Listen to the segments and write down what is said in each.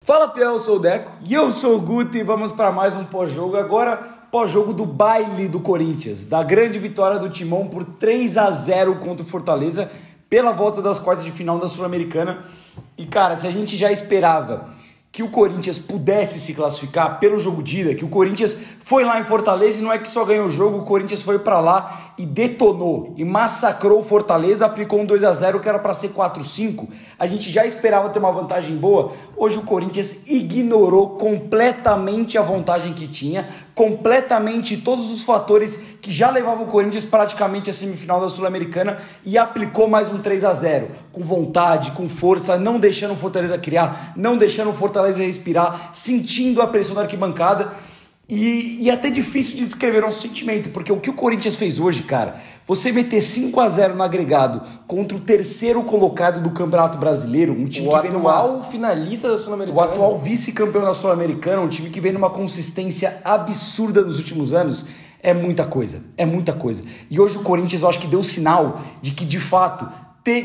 Fala, fiel, eu sou o Deco. E eu sou o Guto e vamos para mais um pós-jogo. Agora, pós-jogo do baile do Corinthians, da grande vitória do Timão por 3-0 contra o Fortaleza, pela volta das quartas de final da Sul-Americana. E cara, se a gente já esperava que o Corinthians pudesse se classificar pelo jogo de ida, que o Corinthians foi lá em Fortaleza e não é que só ganhou o jogo, o Corinthians foi pra lá e detonou, e massacrou o Fortaleza, aplicou um 2-0 que era pra ser 4-5, a gente já esperava ter uma vantagem boa. Hoje o Corinthians ignorou completamente a vantagem que tinha, completamente todos os fatores que já levavam o Corinthians praticamente à semifinal da Sul-Americana e aplicou mais um 3-0, com vontade, com força, não deixando o Fortaleza criar, não deixando o Fortaleza respirar, sentindo a pressão da arquibancada. E é até difícil de descrever nosso sentimento, porque o que o Corinthians fez hoje, cara, você meter 5-0 no agregado contra o terceiro colocado do Campeonato Brasileiro, um time que vem atual finalista da Sul-Americana, o atual vice-campeão da Sul-Americana, um time que vem numa consistência absurda nos últimos anos, é muita coisa, é muita coisa. E hoje o Corinthians, eu acho que deu sinal de que, de fato,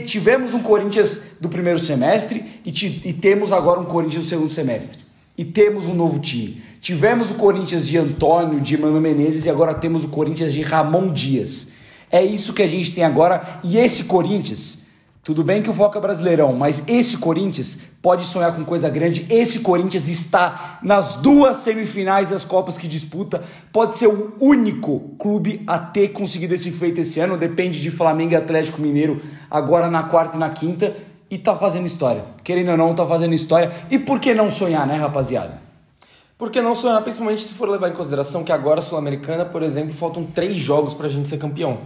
tivemos um Corinthians do primeiro semestre e temos agora um Corinthians do segundo semestre. E temos um novo time. Tivemos o Corinthians de Antônio, de Mano Menezes, e agora temos o Corinthians de Ramon Dias. É isso que a gente tem agora. E esse Corinthians, tudo bem que o foco é Brasileirão, mas esse Corinthians pode sonhar com coisa grande. Esse Corinthians está nas duas semifinais das Copas que disputa. Pode ser o único clube a ter conseguido esse feito esse ano. Depende de Flamengo e Atlético Mineiro agora na quarta e na quinta. E tá fazendo história. Querendo ou não, tá fazendo história. E por que não sonhar, né, rapaziada? Por que não sonhar, principalmente se for levar em consideração que agora a Sul-Americana, por exemplo, faltam 3 jogos pra gente ser campeão.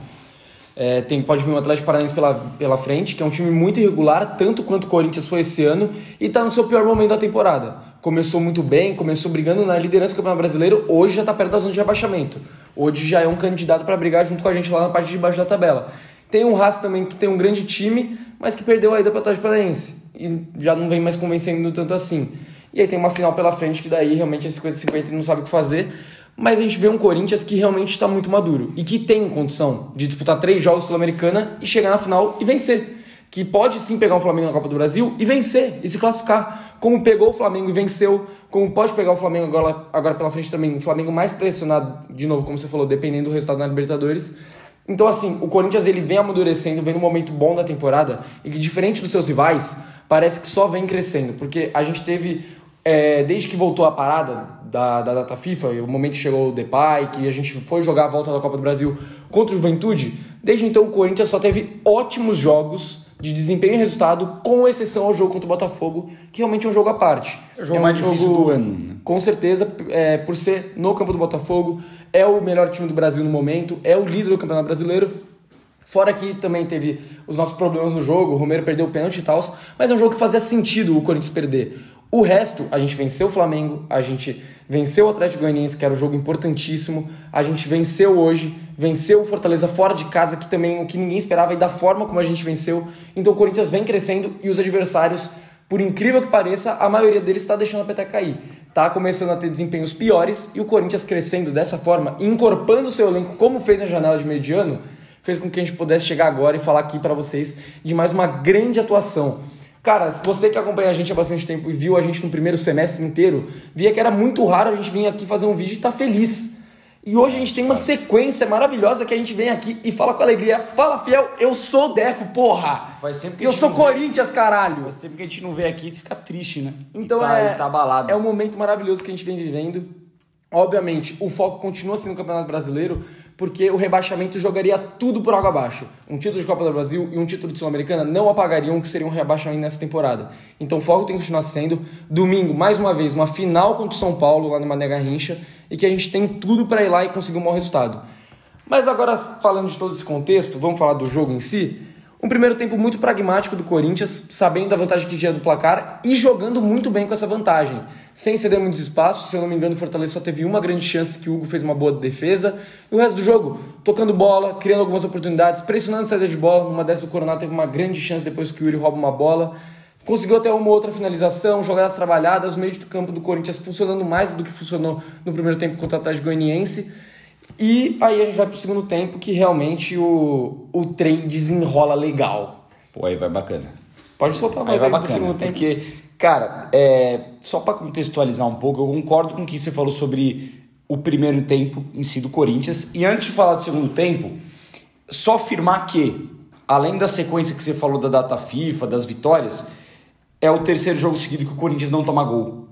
Pode vir um Atlético Paranaense pela frente, que é um time muito irregular, tanto quanto o Corinthians foi esse ano, e tá no seu pior momento da temporada. Começou muito bem, começou brigando na liderança do Campeonato Brasileiro, hoje já tá perto da zona de rebaixamento. Hoje já é um candidato pra brigar junto com a gente lá na parte de baixo da tabela. Tem um Racing também que tem um grande time, mas que perdeu a ida para o Atlético Paranaense e já não vem mais convencendo tanto assim. E aí tem uma final pela frente que daí realmente é 50-50 e não sabe o que fazer. Mas a gente vê um Corinthians que realmente está muito maduro e que tem condição de disputar 3 jogos Sul-Americana e chegar na final e vencer. Que pode sim pegar o Flamengo na Copa do Brasil e vencer e se classificar. Como pegou o Flamengo e venceu, como pode pegar o Flamengo agora pela frente também. O Flamengo mais pressionado, de novo, como você falou, dependendo do resultado na Libertadores. Então, assim, o Corinthians ele vem amadurecendo, vem num momento bom da temporada e que, diferente dos seus rivais, parece que só vem crescendo. Porque a gente teve, desde que voltou a parada da data FIFA, o momento que chegou o Depay, que a gente foi jogar a volta da Copa do Brasil contra o Juventude, desde então o Corinthians só teve ótimos jogos de desempenho e resultado, com exceção ao jogo contra o Botafogo, que realmente é um jogo à parte. É o jogo mais difícil do ano, né? Com certeza, por ser no campo do Botafogo, é o melhor time do Brasil no momento, é o líder do Campeonato Brasileiro. Fora que também teve os nossos problemas no jogo, o Romero perdeu o pênalti e tal, mas é um jogo que fazia sentido o Corinthians perder. O resto, a gente venceu o Flamengo, a gente venceu o Atlético Goianiense, que era um jogo importantíssimo, a gente venceu hoje, venceu o Fortaleza fora de casa, que também o que ninguém esperava, e da forma como a gente venceu. Então o Corinthians vem crescendo e os adversários, por incrível que pareça, a maioria deles está deixando a peteca cair. Tá começando a ter desempenhos piores, e o Corinthians crescendo dessa forma, incorporando o seu elenco como fez na janela de meio de ano, fez com que a gente pudesse chegar agora e falar aqui para vocês de mais uma grande atuação. Cara, se você que acompanha a gente há bastante tempo e viu a gente no primeiro semestre inteiro, via que era muito raro a gente vir aqui fazer um vídeo e tá feliz. E hoje a gente tem uma sequência maravilhosa que a gente vem aqui e fala com alegria. Fala, fiel, eu sou o Deco, porra! Faz tempo que eu sou Corinthians, caralho! Faz tempo que a gente não vê aqui e fica triste, né? Então tá abalado. É um momento maravilhoso que a gente vem vivendo. Obviamente, o foco continua sendo o Campeonato Brasileiro, porque o rebaixamento jogaria tudo por água abaixo. Um título de Copa do Brasil e um título de Sul-Americana não apagariam o que seria um rebaixamento nessa temporada. Então o foco tem que continuar sendo domingo, mais uma vez, uma final contra o São Paulo, lá no Mané Garrincha, e que a gente tem tudo para ir lá e conseguir um bom resultado. Mas agora, falando de todo esse contexto, vamos falar do jogo em si. Um primeiro tempo muito pragmático do Corinthians, sabendo da vantagem que tinha do placar e jogando muito bem com essa vantagem, sem ceder muitos espaços. Se eu não me engano, o Fortaleza só teve uma grande chance, que o Hugo fez uma boa defesa. E o resto do jogo, tocando bola, criando algumas oportunidades, pressionando a saída de bola. Numa dessas, o Coronado teve uma grande chance depois que o Yuri rouba uma bola. Conseguiu até uma outra finalização, jogadas trabalhadas, o meio do campo do Corinthians funcionando mais do que funcionou no primeiro tempo contra o Atlético Goianiense. E aí a gente vai pro segundo tempo, que realmente o trem desenrola legal. Pô, aí vai bacana. Pode soltar mais aí do segundo tempo. Porque Cara, só para contextualizar um pouco, eu concordo com o que você falou sobre o primeiro tempo em si do Corinthians. E antes de falar do segundo tempo, só afirmar que, além da sequência que você falou da data FIFA, das vitórias, é o terceiro jogo seguido que o Corinthians não toma gol.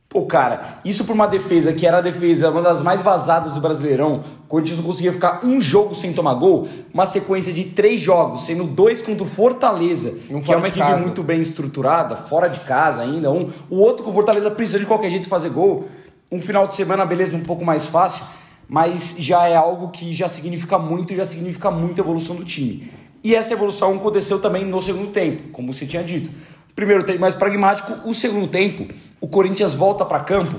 Pô, cara, isso por uma defesa que era a defesa, uma das mais vazadas do Brasileirão. O Corinthians não conseguia ficar um jogo sem tomar gol, uma sequência de 3 jogos, sendo 2 contra o Fortaleza, que é uma equipe muito bem estruturada, fora de casa ainda. O outro que o Fortaleza precisa de qualquer jeito fazer gol. Um final de semana, beleza, um pouco mais fácil, mas já é algo que já significa muito a evolução do time. E essa evolução aconteceu também no segundo tempo, como você tinha dito. Primeiro tempo mais pragmático, o segundo tempo, o Corinthians volta para campo,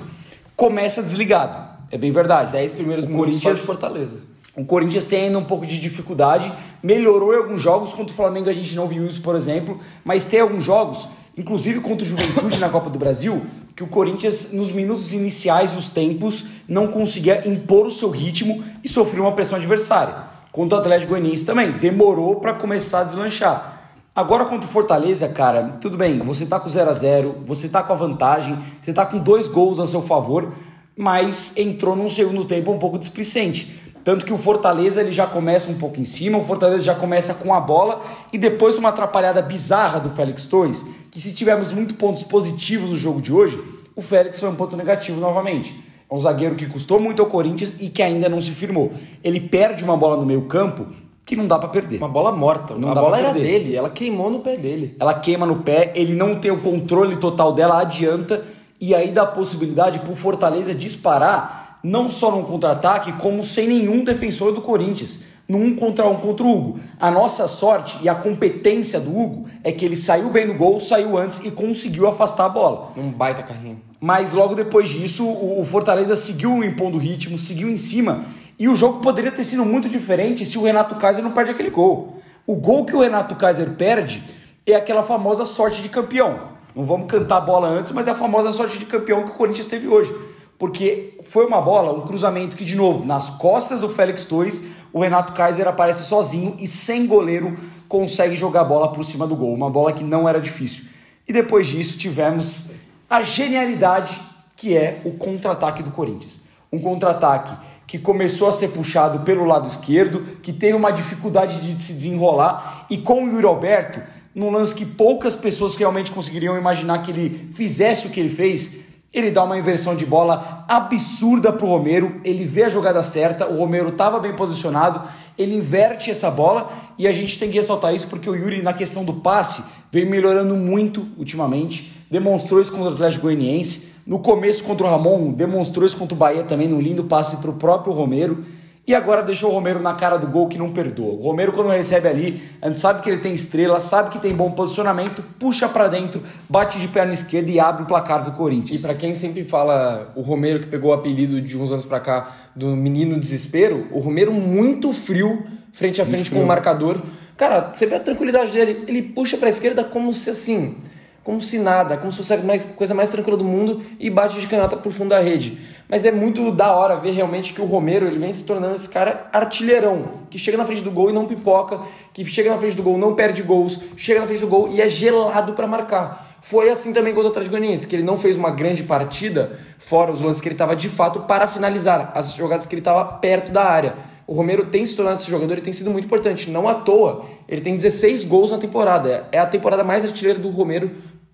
começa desligado. É bem verdade. 10 primeiros minutos só de Fortaleza. O Corinthians tem ainda um pouco de dificuldade, melhorou em alguns jogos, contra o Flamengo a gente não viu isso, por exemplo, mas tem alguns jogos, inclusive contra o Juventude na Copa do Brasil, que o Corinthians, nos minutos iniciais dos tempos, não conseguia impor o seu ritmo e sofreu uma pressão adversária. Contra o Atlético Goianiense também, demorou para começar a deslanchar. Agora contra o Fortaleza, cara, tudo bem, você tá com 0-0, você tá com a vantagem, você tá com 2 gols a seu favor, mas entrou num segundo tempo um pouco displicente. Tanto que o Fortaleza ele já começa um pouco em cima, o Fortaleza já começa com a bola e depois uma atrapalhada bizarra do Félix Torres, que se tivermos muitos pontos positivos no jogo de hoje, o Félix foi um ponto negativo novamente. É um zagueiro que custou muito ao Corinthians e que ainda não se firmou. Ele perde uma bola no meio campo que não dá pra perder. Uma bola morta. A bola era dele, ela queimou no pé dele. Ela queima no pé, ele não tem o controle total dela, adianta, e aí dá a possibilidade pro Fortaleza disparar, não só num contra-ataque, como sem nenhum defensor do Corinthians, num 1 contra 1 contra o Hugo. A nossa sorte e a competência do Hugo é que ele saiu bem do gol, saiu antes e conseguiu afastar a bola. Um baita carrinho. Mas logo depois disso, o Fortaleza seguiu impondo o ritmo, seguiu em cima. E o jogo poderia ter sido muito diferente se o Renato Kaiser não perde aquele gol. O gol que o Renato Kaiser perde é aquela famosa sorte de campeão. Não vamos cantar a bola antes, mas é a famosa sorte de campeão que o Corinthians teve hoje. Porque foi uma bola, um cruzamento que, de novo, nas costas do Félix Torres, o Renato Kaiser aparece sozinho e sem goleiro consegue jogar a bola por cima do gol. Uma bola que não era difícil. E depois disso tivemos a genialidade que é o contra-ataque do Corinthians. Um contra-ataque que começou a ser puxado pelo lado esquerdo, que teve uma dificuldade de se desenrolar, e com o Yuri Alberto, num lance que poucas pessoas realmente conseguiriam imaginar que ele fizesse o que ele fez, ele dá uma inversão de bola absurda pro Romero, ele vê a jogada certa, o Romero estava bem posicionado, ele inverte essa bola, e a gente tem que ressaltar isso porque o Yuri, na questão do passe, vem melhorando muito ultimamente, demonstrou isso contra o Atlético Goianiense, no começo contra o Ramon, demonstrou isso contra o Bahia também, num lindo passe para o próprio Romero. E agora deixou o Romero na cara do gol que não perdoa. O Romero, quando recebe ali, a gente sabe que ele tem estrela, sabe que tem bom posicionamento, puxa para dentro, bate de perna esquerda e abre o placar do Corinthians. E para quem sempre fala o Romero, que pegou o apelido de uns anos para cá do menino desespero, o Romero muito frio, frente a frente com o marcador. Cara, você vê a tranquilidade dele, ele puxa para a esquerda como se assim... como se nada, como se fosse a coisa mais tranquila do mundo e bate de canhota pro fundo da rede. Mas é muito da hora ver realmente que o Romero ele vem se tornando esse cara artilheirão, que chega na frente do gol e não pipoca, que chega na frente do gol, não perde gols, chega na frente do gol e é gelado para marcar. Foi assim também contra o Atlético Goianiense, que ele não fez uma grande partida, fora os lances que ele estava de fato para finalizar, as jogadas que ele estava perto da área. O Romero tem se tornado esse jogador e tem sido muito importante, não à toa. Ele tem 16 gols na temporada, é a temporada mais artilheira do Romero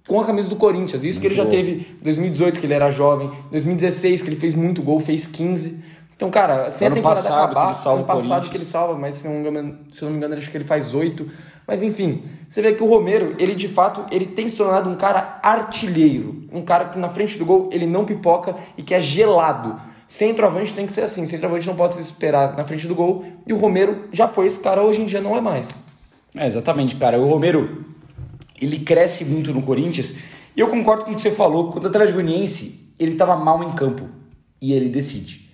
com a camisa do Corinthians. Isso que ele já teve em 2018, que ele era jovem, 2016, que ele fez muito gol, fez 15. Então, cara, sem a temporada acabar, ano passado que ele salva, mas se eu não me engano, acho que ele faz 8. Mas enfim, você vê que o Romero, ele de fato, ele tem se tornado um cara artilheiro, um cara que na frente do gol ele não pipoca e que é gelado. Centroavante tem que ser assim, centroavante não pode se esperar na frente do gol, e o Romero já foi esse cara, hoje em dia não é mais. Exatamente, cara, o Romero, ele cresce muito no Corinthians, e eu concordo com o que você falou, quando o Atlético Goianiense, ele estava mal em campo, e ele decide.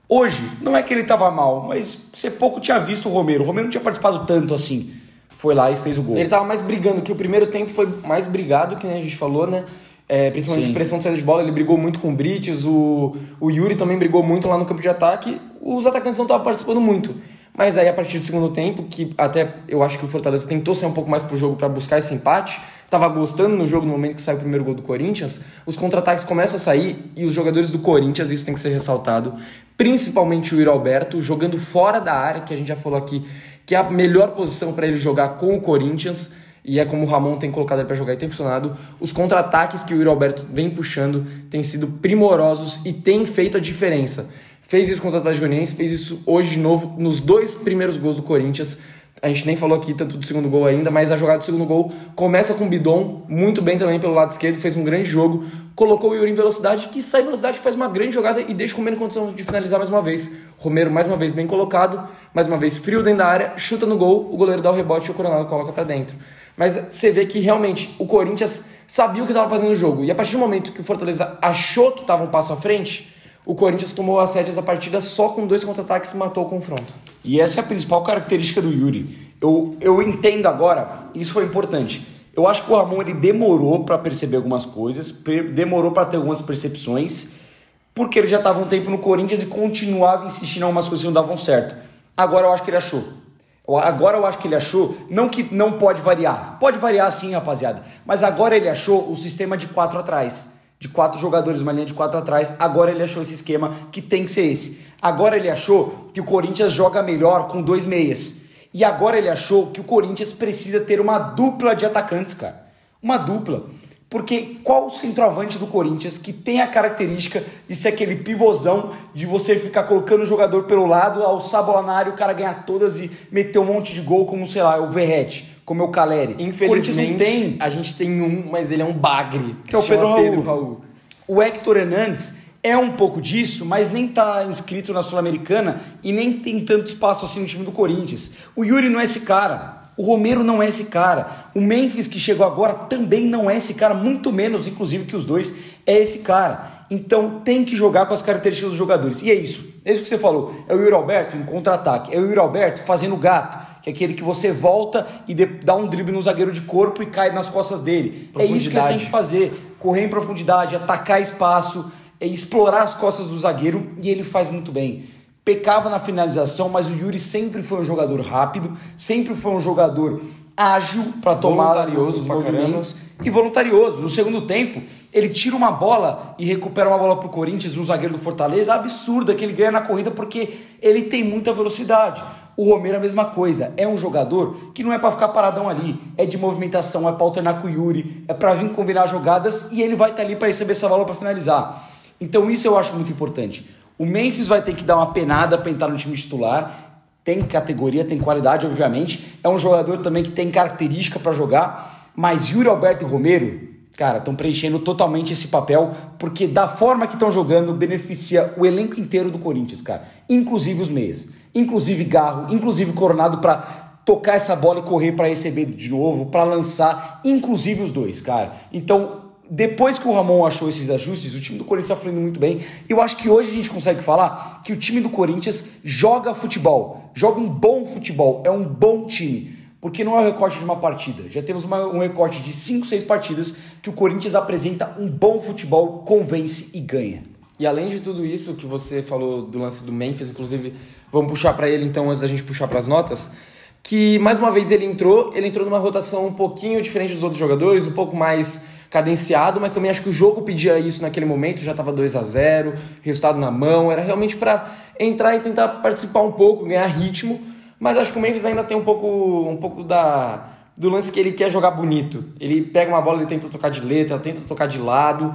Hoje, não é que ele estava mal, mas você pouco tinha visto o Romero não tinha participado tanto assim, foi lá e fez o gol. Ele estava mais brigando, que o primeiro tempo foi mais brigado, que a gente falou, né? Principalmente de pressão de saída de bola, ele brigou muito com o Brites, o Yuri também brigou muito lá no campo de ataque, os atacantes não estavam participando muito. Mas aí a partir do segundo tempo, que até eu acho que o Fortaleza tentou sair um pouco mais pro jogo para buscar esse empate, tava gostando no jogo no momento que saiu o primeiro gol do Corinthians, os contra-ataques começam a sair e os jogadores do Corinthians, isso tem que ser ressaltado, principalmente o Yuri Alberto, jogando fora da área, que a gente já falou aqui, que é a melhor posição para ele jogar com o Corinthians, e é como o Ramon tem colocado ele para jogar e tem funcionado. Os contra-ataques que o Yuri Alberto vem puxando têm sido primorosos e têm feito a diferença. Fez isso contra o Atlético Goianiense, fez isso hoje de novo nos 2 primeiros gols do Corinthians. A gente nem falou aqui tanto do segundo gol ainda, mas a jogada do segundo gol começa com o Bidon, muito bem também pelo lado esquerdo, fez um grande jogo, colocou o Yuri em velocidade, que sai em velocidade, faz uma grande jogada e deixa o Romero em condição de finalizar mais uma vez. Romero mais uma vez bem colocado, mais uma vez frio dentro da área, chuta no gol, o goleiro dá o rebote e o Coronado coloca pra dentro. Mas você vê que realmente o Corinthians sabia o que estava fazendo no jogo, e a partir do momento que o Fortaleza achou que estava um passo à frente, o Corinthians tomou as rédeas da partida só com 2 contra-ataques e matou o confronto. E essa é a principal característica do Yuri. Eu entendo agora, isso foi importante. Eu acho que o Ramon ele demorou para perceber algumas coisas, demorou para ter algumas percepções, porque ele já estava um tempo no Corinthians e continuava insistindo em algumas coisas que não davam certo. Agora eu acho que ele achou. Agora eu acho que ele achou, não que não pode variar. Pode variar sim, rapaziada. Mas agora ele achou o sistema de 4 atrás. De 4 jogadores, uma linha de 4 atrás. Agora ele achou esse esquema que tem que ser esse. Agora ele achou que o Corinthians joga melhor com 2 meias. E agora ele achou que o Corinthians precisa ter uma dupla de atacantes, cara. Uma dupla. Porque qual o centroavante do Corinthians que tem a característica de ser aquele pivôzão, de você ficar colocando o jogador pelo lado, alçar a bola na área, o cara ganhar todas e meter um monte de gol, como, sei lá, o Verratti, como é o Caleri. Infelizmente, a gente tem um, mas ele é um bagre. Que é o Pedro Raul. O Héctor Hernandes é um pouco disso, mas nem tá inscrito na Sul-Americana e nem tem tanto espaço assim no time do Corinthians. O Yuri não é esse cara. O Romero não é esse cara. O Memphis, que chegou agora, também não é esse cara, muito menos, inclusive, que os dois, é esse cara. Então tem que jogar com as características dos jogadores. E é isso. É isso que você falou. É o Yuri Alberto em contra-ataque. É o Yuri Alberto fazendo gato, que é aquele que você volta e dá um drible no zagueiro de corpo e cai nas costas dele. É isso que ele tem que fazer. Correr em profundidade, atacar espaço, explorar as costas do zagueiro, e ele faz muito bem. Pecava na finalização, mas o Yuri sempre foi um jogador rápido, sempre foi um jogador ágil para tomar os movimentos e voluntarioso. No segundo tempo, ele tira uma bola e recupera uma bola pro Corinthians, um zagueiro do Fortaleza, absurda, que ele ganha na corrida porque ele tem muita velocidade. O Romero é a mesma coisa, é um jogador que não é para ficar paradão ali, é de movimentação, é para alternar com o Yuri, é para vir combinar jogadas e ele vai estar ali para receber essa bola para finalizar. Então isso eu acho muito importante. O Memphis vai ter que dar uma penada para entrar no time titular, tem categoria, tem qualidade, obviamente, é um jogador também que tem característica para jogar, mas Yuri Alberto e Romero, cara, estão preenchendo totalmente esse papel, porque da forma que estão jogando, beneficia o elenco inteiro do Corinthians, cara, inclusive os meias, inclusive Garro, inclusive Coronado para tocar essa bola e correr para receber de novo, para lançar, inclusive os dois, cara. Então, depois que o Ramon achou esses ajustes, o time do Corinthians está fluindo muito bem. Eu acho que hoje a gente consegue falar que o time do Corinthians joga futebol, joga um bom futebol, é um bom time, porque não é o recorte de uma partida. Já temos um recorte de 5, 6 partidas que o Corinthians apresenta um bom futebol, convence e ganha. E além de tudo isso que você falou do lance do Memphis, inclusive, vamos puxar para ele então antes da gente puxar para as notas, que mais uma vez ele entrou numa rotação um pouquinho diferente dos outros jogadores, um pouco mais cadenciado, mas também acho que o jogo pedia isso naquele momento, já estava 2-0, resultado na mão, era realmente para entrar e tentar participar um pouco, ganhar ritmo, mas acho que o Memphis ainda tem um pouco do lance que ele quer jogar bonito. Ele pega uma bola, ele tenta tocar de letra, tenta tocar de lado.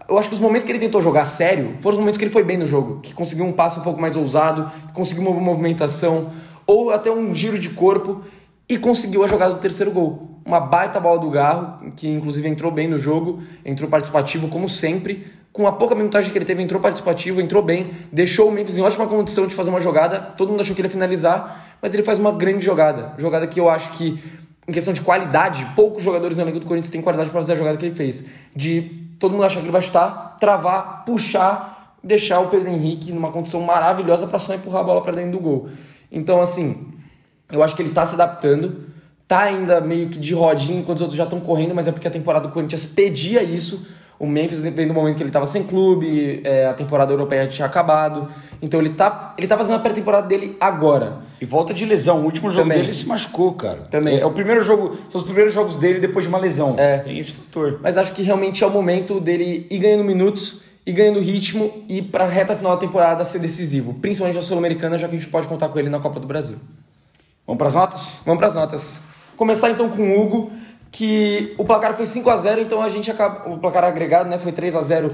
Eu acho que os momentos que ele tentou jogar sério foram os momentos que ele foi bem no jogo, que conseguiu um passo um pouco mais ousado, que conseguiu uma movimentação, ou até um giro de corpo, e conseguiu a jogada do terceiro gol. Uma baita bola do Garro, que inclusive entrou bem no jogo, entrou participativo como sempre, com a pouca minutagem que ele teve, entrou participativo, entrou bem, deixou o Memphis em ótima condição de fazer uma jogada, todo mundo achou que ele ia finalizar, mas ele faz uma grande jogada que eu acho que, em questão de qualidade, poucos jogadores no elenco do Corinthians têm qualidade para fazer a jogada que ele fez, de todo mundo achar que ele vai chutar, travar, puxar, deixar o Pedro Henrique numa condição maravilhosa para só empurrar a bola para dentro do gol. Então, assim, eu acho que ele tá se adaptando, tá ainda meio que de rodinha enquanto os outros já estão correndo, mas é porque a temporada do Corinthians pedia isso. O Memphis vem do momento que ele estava sem clube, a temporada europeia tinha acabado. Então ele tá fazendo a pré-temporada dele agora. E volta de lesão. O último jogo dele se machucou, cara. Também. É o primeiro jogo, são os primeiros jogos dele depois de uma lesão. Tem esse fator. Mas acho que realmente é o momento dele ir ganhando minutos, ir ganhando ritmo e pra reta final da temporada ser decisivo. Principalmente na Sul-Americana, já que a gente pode contar com ele na Copa do Brasil. Vamos pras notas? Vamos pras notas. Começar então com o Hugo, que o placar foi 5-0, então a gente acaba... O placar agregado, né, foi 3-0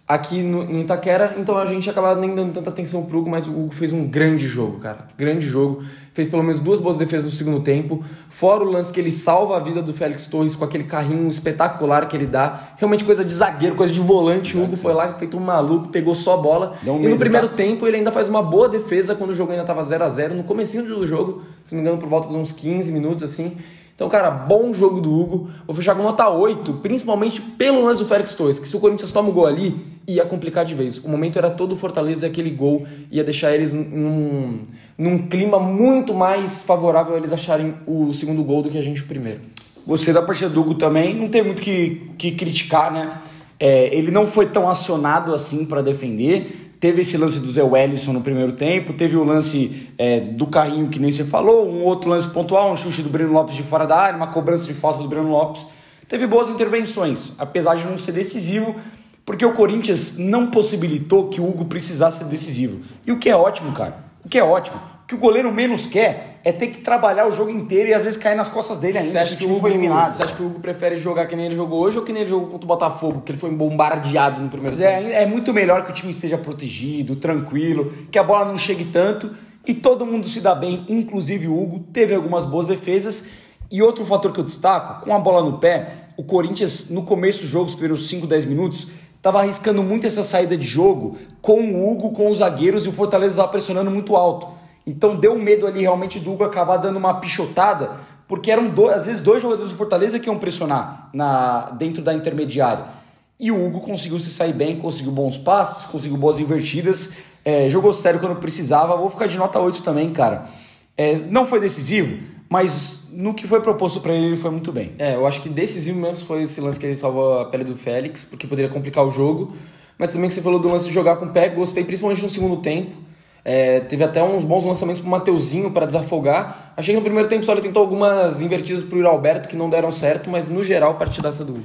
aqui em Itaquera, então a gente acaba nem dando tanta atenção pro Hugo, mas o Hugo fez um grande jogo, cara. Grande jogo. Fez pelo menos 2 boas defesas no segundo tempo, fora o lance que ele salva a vida do Félix Torres com aquele carrinho espetacular que ele dá. Realmente coisa de zagueiro, coisa de volante. O Hugo foi lá, feito um maluco, pegou só a bola. E no primeiro tempo ele ainda faz uma boa defesa quando o jogo ainda tava 0-0, no comecinho do jogo, se não me engano por volta de uns 15 minutos assim. Então, cara, bom jogo do Hugo. Vou fechar com nota 8, principalmente pelo lance do Félix Torres, que se o Corinthians toma o gol ali, ia complicar de vez. O momento era todo o Fortaleza e aquele gol ia deixar eles num clima muito mais favorável a eles acharem o segundo gol do que a gente o primeiro. Gostei da partida do Hugo também, não tem muito que criticar, né? Ele não foi tão acionado assim para defender. Teve esse lance do Zé Wellison no primeiro tempo, teve o lance do carrinho que nem você falou, um outro lance pontual, um chute do Breno Lopes de fora da área, uma cobrança de falta do Breno Lopes. Teve boas intervenções, apesar de não ser decisivo, porque o Corinthians não possibilitou que o Hugo precisasse ser decisivo. E o que é ótimo, cara, o que é ótimo. O que o goleiro menos quer é ter que trabalhar o jogo inteiro e às vezes cair nas costas dele ainda. Você acha que o Hugo foi eliminado? Você acha que o Hugo prefere jogar que nem ele jogou hoje ou que nem ele jogou contra o Botafogo, que ele foi bombardeado no primeiro tempo? É muito melhor que o time esteja protegido, tranquilo, que a bola não chegue tanto e todo mundo se dá bem, inclusive o Hugo. Teve algumas boas defesas. E outro fator que eu destaco, com a bola no pé, o Corinthians no começo do jogo, os primeiros 5, 10 minutos, estava arriscando muito essa saída de jogo com o Hugo, com os zagueiros, e o Fortaleza estava pressionando muito alto. Então deu medo ali realmente do Hugo acabar dando uma pichotada, porque eram às vezes 2 jogadores do Fortaleza que iam pressionar dentro da intermediária. E o Hugo conseguiu se sair bem, conseguiu bons passes, conseguiu boas invertidas, jogou sério quando precisava. Vou ficar de nota 8 também, cara. Não foi decisivo, mas no que foi proposto para ele foi muito bem. Eu acho que decisivo mesmo foi esse lance que ele salvou a pele do Félix, porque poderia complicar o jogo. Mas também que você falou do lance de jogar com o pé, gostei principalmente no segundo tempo. Teve até uns bons lançamentos pro Mateuzinho para desafogar. Achei que no primeiro tempo só ele tentou algumas invertidas pro Yuri Alberto que não deram certo, mas no geral, partidaça do Hugo.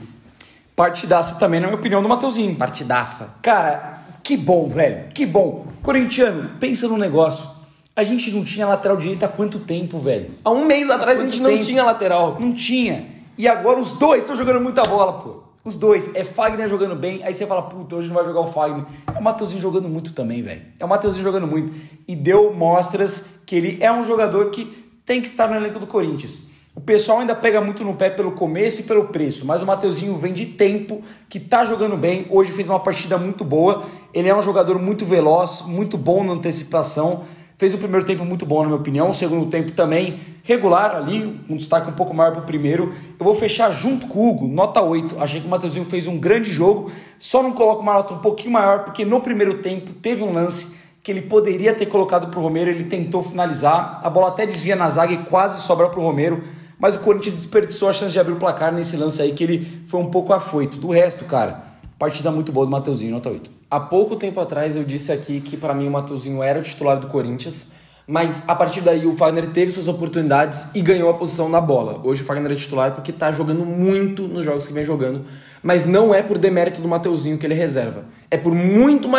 Partidaça também, na minha opinião, do Mateuzinho. Partidaça. Cara, que bom, velho, que bom. Corintiano, pensa no negócio. A gente não tinha lateral direito há quanto tempo, velho? Há um mês atrás a gente não tinha lateral. Não tinha. E agora os dois estão jogando muita bola, pô. Os dois. É Fagner jogando bem, aí você fala, puta, hoje não vai jogar o Fagner. É o Mateuzinho jogando muito também, velho. É o Mateuzinho jogando muito. E deu mostras que ele é um jogador que tem que estar no elenco do Corinthians. O pessoal ainda pega muito no pé pelo começo e pelo preço, mas o Mateuzinho vem de tempo, que tá jogando bem. Hoje fez uma partida muito boa. Ele é um jogador muito veloz, muito bom na antecipação. Fez o primeiro tempo muito bom, na minha opinião. O segundo tempo também regular ali, um destaque um pouco maior pro primeiro. Eu vou fechar junto com o Hugo, nota 8. Achei que o Mateuzinho fez um grande jogo. Só não coloco uma nota um pouquinho maior, porque no primeiro tempo teve um lance que ele poderia ter colocado pro Romero. Ele tentou finalizar. A bola até desvia na zaga e quase sobra pro Romero. Mas o Corinthians desperdiçou a chance de abrir o placar nesse lance aí, que ele foi um pouco afoito. Do resto, cara, partida muito boa do Mateuzinho, nota 8. Há pouco tempo atrás eu disse aqui que para mim o Mateuzinho era o titular do Corinthians, mas a partir daí o Fagner teve suas oportunidades e ganhou a posição na bola. Hoje o Fagner é titular porque tá jogando muito nos jogos que vem jogando, mas não é por demérito do Mateuzinho que ele reserva. É por muito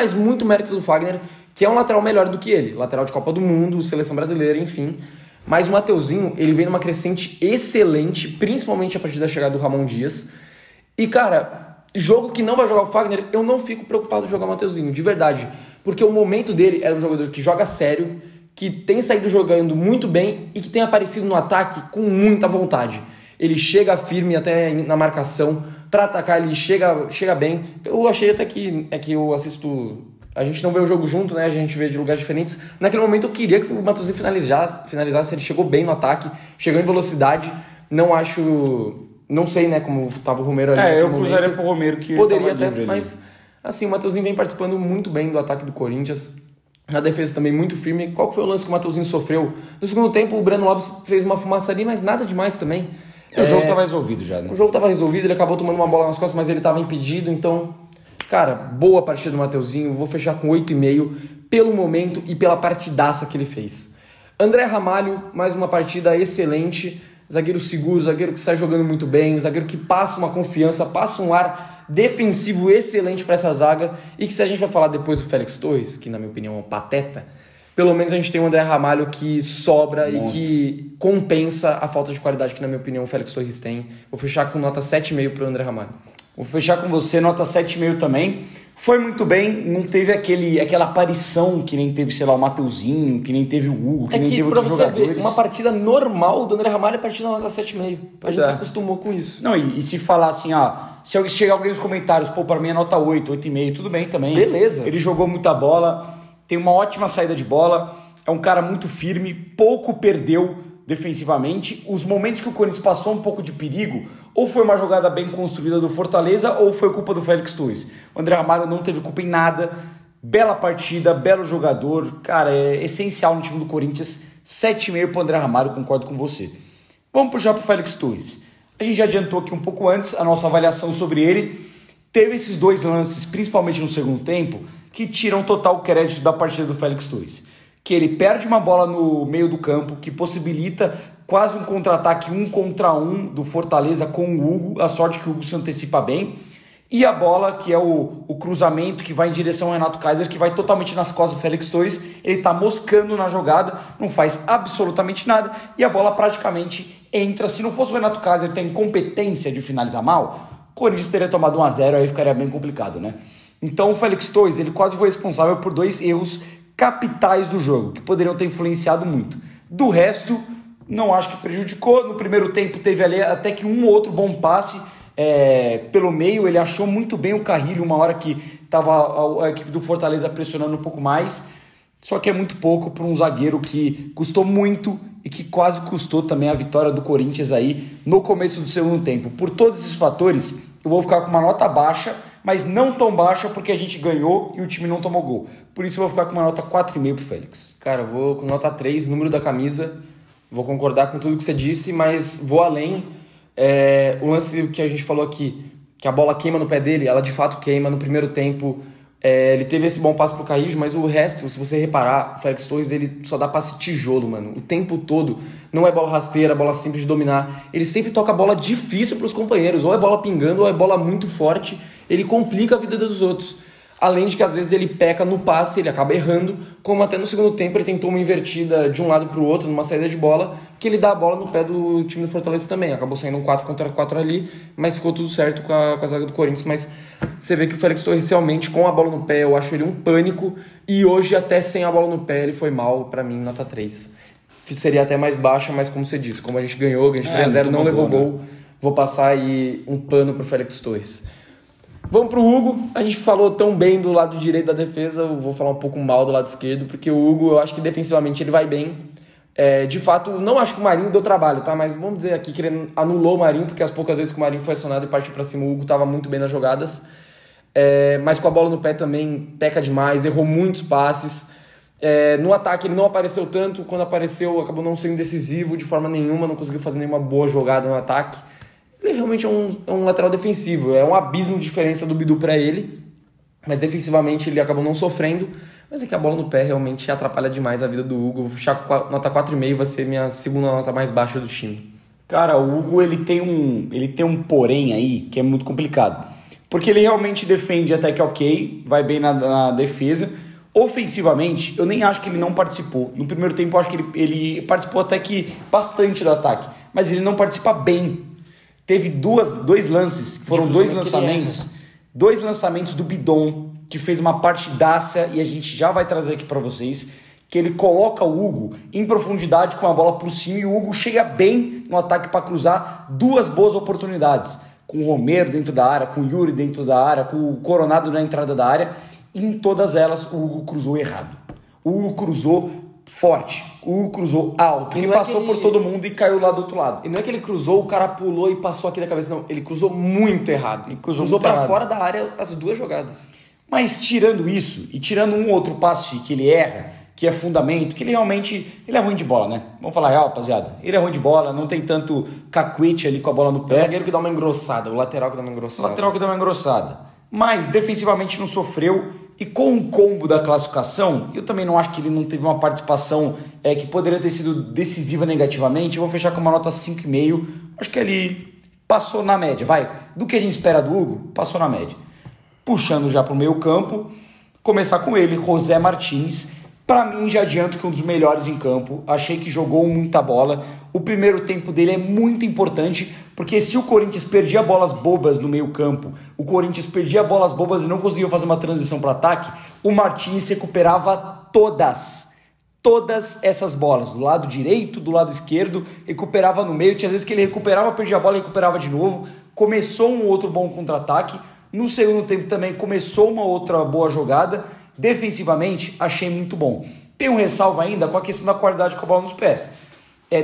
mérito do Fagner, que é um lateral melhor do que ele. Lateral de Copa do Mundo, seleção brasileira, enfim. Mas o Mateuzinho, ele vem numa crescente excelente, principalmente a partir da chegada do Ramon Dias. E, cara, jogo que não vai jogar o Fagner, eu não fico preocupado de jogar o Mateuzinho, de verdade. Porque o momento dele é um jogador que joga sério, que tem saído jogando muito bem e que tem aparecido no ataque com muita vontade. Ele chega firme até na marcação, pra atacar ele chega bem. Eu achei até que eu assisto... A gente não vê o jogo junto, né? A gente vê de lugares diferentes. Naquele momento eu queria que o Mateuzinho finalizasse. Ele chegou bem no ataque, chegou em velocidade. Não sei, né, como tava o Romero ali. Eu cruzaria pro Romero que poderia até, mas assim, o Mateuzinho vem participando muito bem do ataque do Corinthians. Na defesa também muito firme. Qual que foi o lance que o Mateuzinho sofreu? No segundo tempo o Breno Lopes fez uma fumaça ali, mas nada demais também. O jogo estava resolvido já, né? O jogo estava resolvido, ele acabou tomando uma bola nas costas, mas ele estava impedido, então... Cara, boa partida do Mateuzinho, vou fechar com 8,5 pelo momento e pela partidaça que ele fez. André Ramalho, mais uma partida excelente, zagueiro seguro, zagueiro que sai jogando muito bem, zagueiro que passa uma confiança, passa um ar defensivo excelente para essa zaga, e que se a gente vai falar depois do Félix Torres, que na minha opinião é um pateta, pelo menos a gente tem o André Ramalho que sobra e que compensa a falta de qualidade que na minha opinião o Félix Torres tem. Vou fechar com nota 7,5 para o André Ramalho. Vou fechar com você, nota 7,5 também. Foi muito bem, não teve aquela aparição que nem teve, sei lá, o Mateuzinho, que nem teve o Hugo, que nem teve outros jogadores. Ver, uma partida normal do André Ramalho é partida nota 7,5. A gente se acostumou com isso. Não, e se falar assim, se chegar alguém nos comentários, pô, pra mim é nota 8, 8,5, tudo bem também. Beleza. Ele jogou muita bola, tem uma ótima saída de bola, é um cara muito firme, pouco perdeu defensivamente. Os momentos que o Corinthians passou um pouco de perigo, ou foi uma jogada bem construída do Fortaleza, ou foi culpa do Félix Torres. O André Ramalho não teve culpa em nada. Bela partida, belo jogador. Cara, é essencial no time do Corinthians. 7,5 pro André Ramalho, concordo com você. Vamos puxar pro Félix Torres. A gente já adiantou aqui um pouco antes a nossa avaliação sobre ele. Teve esses dois lances, principalmente no segundo tempo, que tiram total crédito da partida do Félix Torres. Que ele perde uma bola no meio do campo, que possibilita quase um contra-ataque 1 contra 1 do Fortaleza com o Hugo, a sorte que o Hugo se antecipa bem, e a bola que é o cruzamento que vai em direção ao Renato Kaiser, que vai totalmente nas costas do Félix Torres, ele tá moscando na jogada, não faz absolutamente nada, e a bola praticamente entra. Se não fosse o Renato Kaiser ter incompetência de finalizar mal, o Corinthians teria tomado 1-0, aí ficaria bem complicado, né? Então o Félix Torres, ele quase foi responsável por 2 erros capitais do jogo, que poderiam ter influenciado muito. Do resto, não acho que prejudicou. No primeiro tempo teve ali até que um ou outro bom passe pelo meio. Ele achou muito bem o Carrilho, uma hora que estava a equipe do Fortaleza pressionando um pouco mais. Só que é muito pouco para um zagueiro que custou muito e que quase custou também a vitória do Corinthians aí no começo do segundo tempo. Por todos esses fatores, eu vou ficar com uma nota baixa, mas não tão baixa porque a gente ganhou e o time não tomou gol. Por isso eu vou ficar com uma nota 4,5 pro Félix. Cara, eu vou com nota 3, número da camisa. Vou concordar com tudo que você disse, mas vou além. O lance que a gente falou aqui, que a bola queima no pé dele, ela de fato queima no primeiro tempo. Ele teve esse bom passo pro Carrijo, mas o resto, se você reparar, o Félix Torres, ele só dá passe tijolo, mano. O tempo todo. Não é bola rasteira, bola simples de dominar. Ele sempre toca bola difícil pros companheiros. Ou é bola pingando, ou é bola muito forte. Ele complica a vida dos outros. Além de que às vezes ele peca no passe, ele acaba errando, como até no segundo tempo ele tentou uma invertida de um lado para o outro, numa saída de bola, que ele dá a bola no pé do time do Fortaleza também. Acabou saindo um 4 contra 4 ali, mas ficou tudo certo com a zaga do Corinthians. Mas você vê que o Félix Torres realmente, com a bola no pé, eu acho ele um pânico, e hoje até sem a bola no pé ele foi mal, para mim, nota 3. Seria até mais baixa, mas como você disse, como a gente ganhou 3-0, não levou gol, né? Vou passar aí um pano pro Félix Torres. Vamos pro Hugo. A gente falou tão bem do lado direito da defesa, eu vou falar um pouco mal do lado esquerdo, porque o Hugo, eu acho que defensivamente ele vai bem. De fato, não acho que o Marinho deu trabalho, tá? Mas vamos dizer aqui que ele anulou o Marinho, porque as poucas vezes que o Marinho foi acionado e partiu pra cima, o Hugo tava muito bem nas jogadas. Mas com a bola no pé também peca demais, errou muitos passes. No ataque ele não apareceu tanto, quando apareceu acabou não sendo decisivo de forma nenhuma, não conseguiu fazer nenhuma boa jogada no ataque. Ele realmente é um lateral defensivo, é um abismo de diferença do Bidu para ele, mas defensivamente ele acabou não sofrendo, mas é que a bola no pé realmente atrapalha demais a vida do Hugo. Vou fechar com nota 4,5, vai ser minha segunda nota mais baixa do time. Cara, o Hugo ele tem um porém aí que é muito complicado, porque ele realmente defende até que ok, vai bem na defesa. Ofensivamente, eu nem acho que ele não participou. No primeiro tempo eu acho que ele participou até que bastante do ataque, mas ele não participa bem. Teve dois lances, foram dois lançamentos do Bidon, que fez uma partidaça, e a gente já vai trazer aqui para vocês, que ele coloca o Hugo em profundidade com a bola por cima, e o Hugo chega bem no ataque para cruzar 2 boas oportunidades, com o Romero dentro da área, com o Yuri dentro da área, com o Coronado na entrada da área, e em todas elas o Hugo cruzou errado. O Hugo cruzou forte, o Hugo cruzou alto, que passou por todo mundo e caiu lá do outro lado. E não é que ele cruzou, o cara pulou e passou aqui da cabeça, não. Ele cruzou muito errado. Ele cruzou para fora da área as 2 jogadas. Mas tirando isso, e tirando um outro passe que ele erra, que é fundamento, que ele realmente ele é ruim de bola, né? Vamos falar real, rapaziada. Ele é ruim de bola, não tem tanto cacuete ali com a bola no pé. O zagueiro que dá uma engrossada, o lateral que dá uma engrossada. O lateral que dá uma engrossada. Mas defensivamente não sofreu. E com o combo da classificação, eu também não acho que ele não teve uma participação que poderia ter sido decisiva negativamente. Eu vou fechar com uma nota 5,5. Acho que ele passou na média, vai. Do que a gente espera do Hugo, passou na média. Puxando já para o meio campo, começar com ele, José Martins. Para mim, já adianto que um dos melhores em campo. Achei que jogou muita bola. O primeiro tempo dele é muito importante, porque se o Corinthians perdia bolas bobas no meio campo, o Corinthians perdia bolas bobas e não conseguia fazer uma transição para ataque, o Martins recuperava todas essas bolas, do lado direito, do lado esquerdo, recuperava no meio. Tinha vezes que ele recuperava, perdia a bola e recuperava de novo. Começou um outro bom contra-ataque. No segundo tempo também começou uma outra boa jogada. Defensivamente, achei muito bom. Tem um ressalvo ainda com a questão da qualidade com a bola nos pés.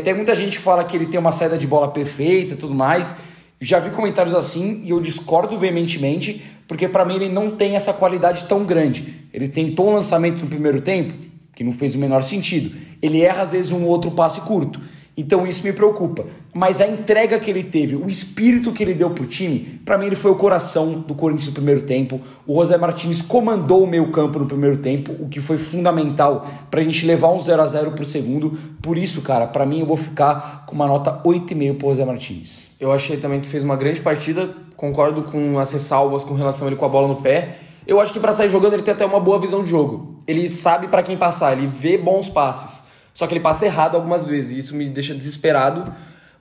Tem muita gente que fala que ele tem uma saída de bola perfeita e tudo mais. Já vi comentários assim e eu discordo veementemente, porque para mim ele não tem essa qualidade tão grande. Ele tentou um lançamento no primeiro tempo, que não fez o menor sentido. Ele erra às vezes um outro passe curto. Então isso me preocupa. Mas a entrega que ele teve, o espírito que ele deu pro time, para mim ele foi o coração do Corinthians no primeiro tempo. O José Martins comandou o meio campo no primeiro tempo, o que foi fundamental pra gente levar um 0-0 pro segundo. Por isso, cara, para mim eu vou ficar com uma nota 8,5 pro José Martins. Eu achei também que fez uma grande partida, concordo com as ressalvas com relação a ele com a bola no pé. Eu acho que pra sair jogando ele tem até uma boa visão de jogo. Ele sabe pra quem passar, ele vê bons passes. Só que ele passa errado algumas vezes e isso me deixa desesperado.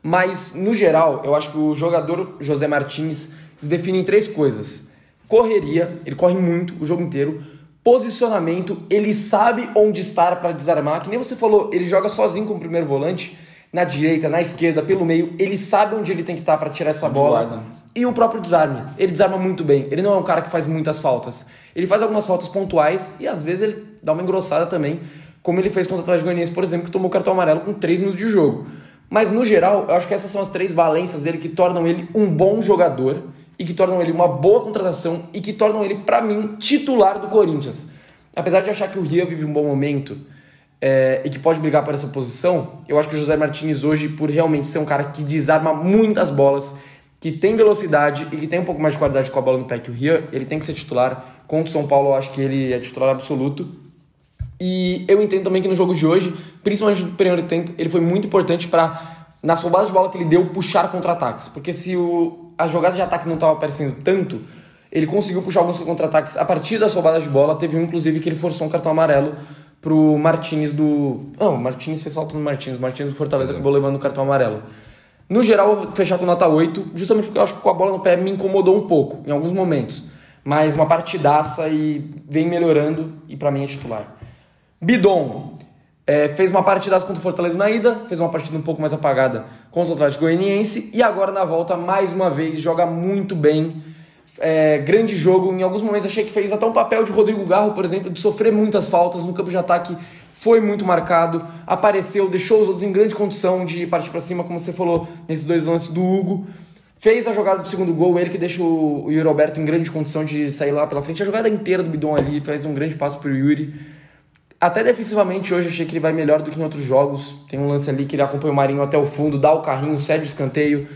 Mas, no geral, eu acho que o jogador José Martins se define em 3 coisas. Correria, ele corre muito o jogo inteiro. Posicionamento, ele sabe onde estar para desarmar. Que nem você falou, ele joga sozinho como primeiro volante. Na direita, na esquerda, pelo meio. Ele sabe onde ele tem que estar para tirar essa bola. E o próprio desarme. Ele desarma muito bem. Ele não é um cara que faz muitas faltas. Ele faz algumas faltas pontuais e, às vezes, ele dá uma engrossada também. Como ele fez contra o Atlético Goianiense, por exemplo, que tomou cartão amarelo com 3 minutos de jogo. Mas, no geral, eu acho que essas são as 3 valências dele que tornam ele um bom jogador e que tornam ele uma boa contratação e que tornam ele, pra mim, titular do Corinthians. Apesar de achar que o Rian vive um bom momento e que pode brigar por essa posição, eu acho que o José Martins hoje, por realmente ser um cara que desarma muitas bolas, que tem velocidade e que tem um pouco mais de qualidade com a bola no pé que o Rian, ele tem que ser titular. Contra o São Paulo, eu acho que ele é titular absoluto. E eu entendo também que no jogo de hoje, principalmente no primeiro tempo, ele foi muito importante para, nas roubadas de bola que ele deu, puxar contra-ataques. Porque se as jogadas de ataque não estavam aparecendo tanto, ele conseguiu puxar alguns contra-ataques a partir das roubadas de bola. Teve um, inclusive, que ele forçou um cartão amarelo pro Martins do... Não, o Martins fez falta no Martins. O Martins do Fortaleza acabou levando o cartão amarelo. No geral, eu vou fechar com nota 8, justamente porque eu acho que com a bola no pé me incomodou um pouco, em alguns momentos. Mas uma partidaça e vem melhorando e pra mim é titular. Bidon fez uma partidaça contra o Fortaleza na ida, fez uma partida um pouco mais apagada contra o Atlético Goianiense e agora na volta, mais uma vez, joga muito bem. Grande jogo, em alguns momentos achei que fez até um papel de Rodrigo Garro, por exemplo, de sofrer muitas faltas no campo de ataque, foi muito marcado, apareceu, deixou os outros em grande condição de partir para cima, como você falou, nesses 2 lances do Hugo. Fez a jogada do segundo gol, ele que deixa o Yuri Alberto em grande condição de sair lá pela frente. A jogada inteira do Bidon ali, faz um grande passo pro Yuri. Até defensivamente hoje achei que ele vai melhor do que em outros jogos. Tem um lance ali que ele acompanha o Marinho até o fundo, dá o carrinho, cede o escanteio.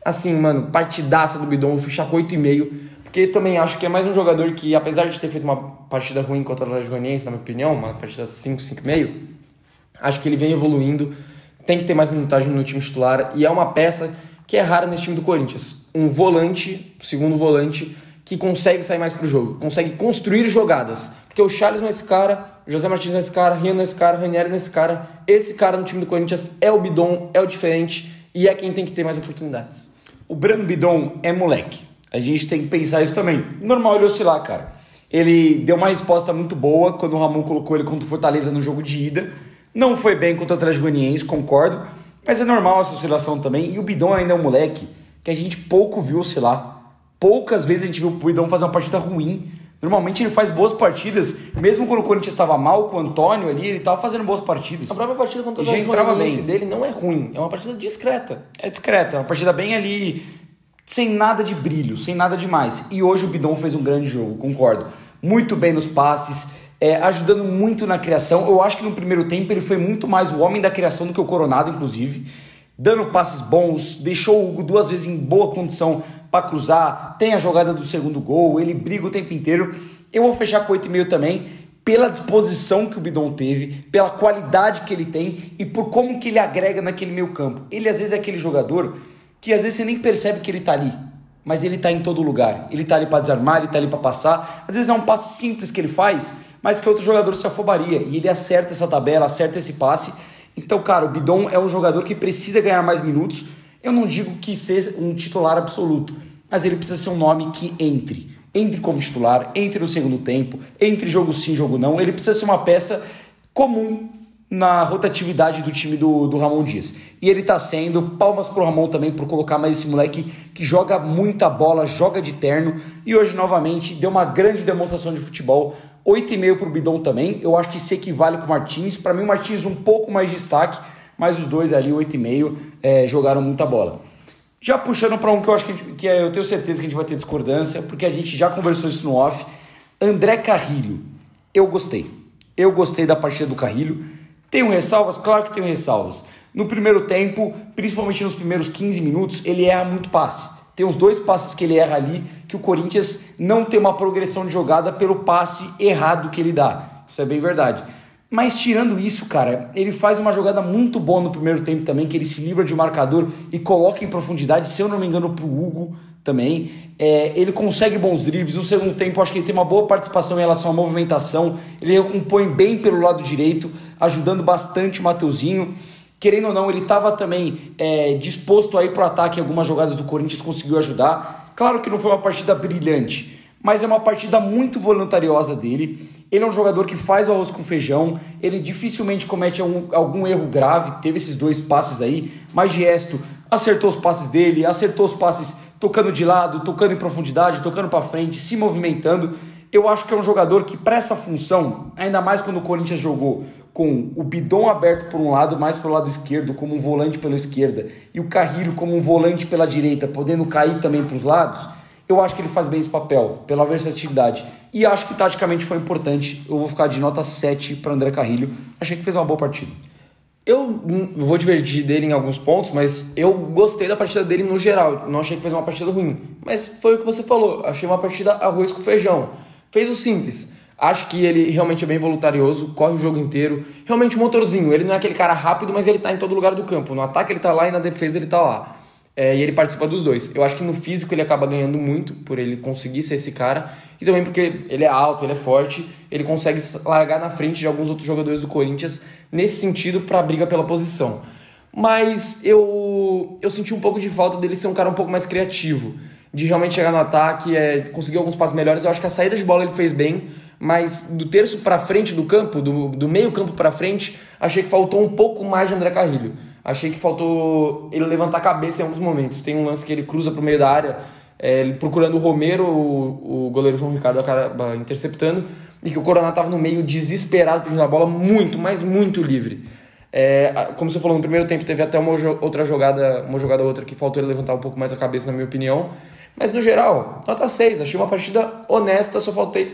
Assim, mano, partidaça do Bidon, vou fechar com 8,5. Porque também acho que é mais um jogador que, apesar de ter feito uma partida ruim contra o Atlético Goianiense, na minha opinião, uma partida 5,5, acho que ele vem evoluindo, tem que ter mais minutagem no time titular. E é uma peça que é rara nesse time do Corinthians. Um volante, segundo volante, que consegue sair mais pro jogo, consegue construir jogadas. Porque o Charles não é esse cara, o José Martins não é esse cara, Rian não é esse cara, Ranieri não é esse cara. Esse cara no time do Corinthians é o Bidon, é o diferente e é quem tem que ter mais oportunidades. O Breno Bidon é moleque. A gente tem que pensar isso também. Normal ele oscilar, cara. Ele deu uma resposta muito boa quando o Ramon colocou ele contra o Fortaleza no jogo de ida. Não foi bem contra o Atlético Goianiense, concordo. Mas é normal essa oscilação também. E o Bidon ainda é um moleque que a gente pouco viu oscilar. Poucas vezes a gente viu o Bidon fazer uma partida ruim. Normalmente ele faz boas partidas, mesmo quando o Corinthians estava mal com o Antônio ali, ele estava fazendo boas partidas. A própria partida contra o Atlético Goianiense dele não é ruim, é uma partida discreta. É discreta, é uma partida bem ali, sem nada de brilho, sem nada demais. E hoje o Bidon fez um grande jogo, concordo. Muito bem nos passes, ajudando muito na criação. Eu acho que no primeiro tempo ele foi muito mais o homem da criação do que o Coronado, inclusive, dando passes bons, deixou o Hugo 2 vezes em boa condição para cruzar, tem a jogada do segundo gol, ele briga o tempo inteiro. Eu vou fechar com 8,5 também, pela disposição que o Bidon teve, pela qualidade que ele tem e por como que ele agrega naquele meio campo. Ele às vezes é aquele jogador que às vezes você nem percebe que ele tá ali, mas ele tá em todo lugar. Ele tá ali para desarmar, ele tá ali para passar. Às vezes é um passe simples que ele faz, mas que outro jogador se afobaria. E ele acerta essa tabela, acerta esse passe. Então, cara, o Bidon é um jogador que precisa ganhar mais minutos. Eu não digo que seja um titular absoluto, mas ele precisa ser um nome que entre como titular, entre no segundo tempo, entre jogo sim, jogo não. Ele precisa ser uma peça comum na rotatividade do time do Ramon Dias. E ele tá sendo, palmas pro Ramon também por colocar mais esse moleque que joga muita bola, joga de terno, e hoje novamente deu uma grande demonstração de futebol. 8,5 pro Bidon também, eu acho que se equivale com o Martins. Para mim o Martins um pouco mais de destaque, mas os dois ali, 8,5, jogaram muita bola. Já puxando para um que eu acho que eu tenho certeza que a gente vai ter discordância, porque a gente já conversou isso no off, André Carrilho. Eu gostei da partida do Carrilho. Tenho ressalvas? Claro que tenho ressalvas. No primeiro tempo, principalmente nos primeiros 15 minutos, ele erra muito passe. Tem uns 2 passes que ele erra ali, que o Corinthians não tem uma progressão de jogada pelo passe errado que ele dá. Isso é bem verdade. Mas tirando isso, cara, ele faz uma jogada muito boa no primeiro tempo também, que ele se livra de um marcador e coloca em profundidade, se eu não me engano, pro Hugo também. Ele consegue bons dribles. No segundo tempo, acho que ele tem uma boa participação em relação à movimentação. Ele recompõe bem pelo lado direito, ajudando bastante o Mateuzinho. Querendo ou não, ele estava também disposto a ir para o ataque. Algumas jogadas do Corinthians conseguiu ajudar. Claro que não foi uma partida brilhante, mas é uma partida muito voluntariosa dele. Ele é um jogador que faz o arroz com feijão, ele dificilmente comete algum erro grave. Teve esses 2 passes aí, mas de resto, acertou os passes dele, acertou os passes tocando de lado, tocando em profundidade, tocando para frente, se movimentando. Eu acho que é um jogador que para essa função, ainda mais quando o Corinthians jogou com o Bidon aberto por um lado, mais pelo lado esquerdo, como um volante pela esquerda, e o Carrilho como um volante pela direita, podendo cair também para os lados, eu acho que ele faz bem esse papel, pela versatilidade. E acho que taticamente foi importante. Eu vou ficar de nota 7 para André Carrilho. Achei que fez uma boa partida. Eu vou divergir dele em alguns pontos, mas eu gostei da partida dele no geral. Não achei que fez uma partida ruim. Mas foi o que você falou. Achei uma partida arroz com feijão. Fez o simples. Acho que ele realmente é bem voluntarioso, corre o jogo inteiro. Realmente um motorzinho. Ele não é aquele cara rápido, mas ele tá em todo lugar do campo. No ataque ele tá lá e na defesa ele tá lá. E ele participa dos dois. Eu acho que no físico ele acaba ganhando muito por ele conseguir ser esse cara. E também porque ele é alto, ele é forte. Ele consegue largar na frente de alguns outros jogadores do Corinthians nesse sentido para a briga pela posição. Mas eu senti um pouco de falta dele ser um cara um pouco mais criativo. De realmente chegar no ataque, conseguir alguns passos melhores. Eu acho que a saída de bola ele fez bem. Mas do terço para frente do campo, do meio campo para frente, achei que faltou um pouco mais de André Carrilho. Achei que faltou ele levantar a cabeça em alguns momentos. Tem um lance que ele cruza pro meio da área, ele procurando o Romero, o goleiro João Ricardo acaba interceptando, e que o Coronado estava no meio desesperado pedindo a bola muito, mas muito livre. Como você falou, no primeiro tempo teve até uma jogada outra que faltou ele levantar um pouco mais a cabeça, na minha opinião. Mas no geral, nota 6, achei uma partida honesta,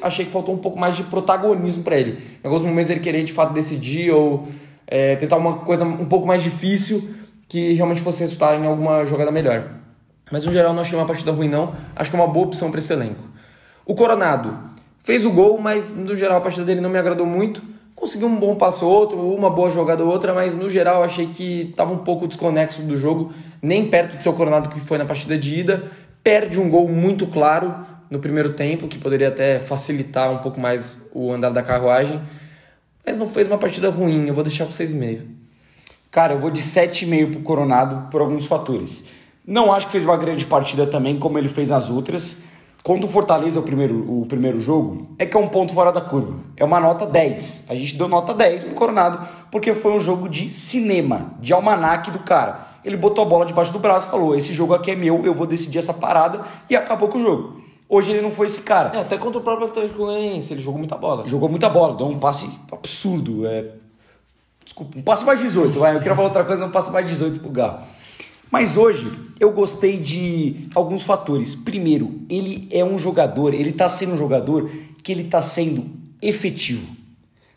achei que faltou um pouco mais de protagonismo para ele. Em alguns momentos ele queria de fato decidir ou tentar uma coisa um pouco mais difícil que realmente fosse resultar em alguma jogada melhor. Mas no geral não achei uma partida ruim não, acho que é uma boa opção para esse elenco. O Coronado fez o gol, mas no geral a partida dele não me agradou muito. Conseguiu um bom passo ou outro, uma boa jogada ou outra, mas no geral achei que estava um pouco desconexo do jogo, nem perto de ser o Coronado que foi na partida de ida. Perde um gol muito claro no primeiro tempo, que poderia até facilitar um pouco mais o andar da carruagem, mas não fez uma partida ruim, eu vou deixar com 6,5. Cara, eu vou de 7,5 pro Coronado por alguns fatores. Não acho que fez uma grande partida também, como ele fez nas outras. Contra o Fortaleza, o primeiro jogo, que é um ponto fora da curva. É uma nota 10. A gente deu nota 10 pro Coronado, porque foi um jogo de cinema, de almanaque do cara. Ele botou a bola debaixo do braço e falou, esse jogo aqui é meu, eu vou decidir essa parada, e acabou com o jogo. Hoje ele não foi esse cara. Até contra o próprio Atlético Goianiense, ele jogou muita bola. Jogou muita bola, deu um passe absurdo. Desculpa, um passe mais 18, vai. Eu queria falar outra coisa, um passe mais 18 pro Galo. Mas hoje eu gostei de alguns fatores. Primeiro, ele é um jogador, ele tá sendo um jogador que ele tá sendo efetivo.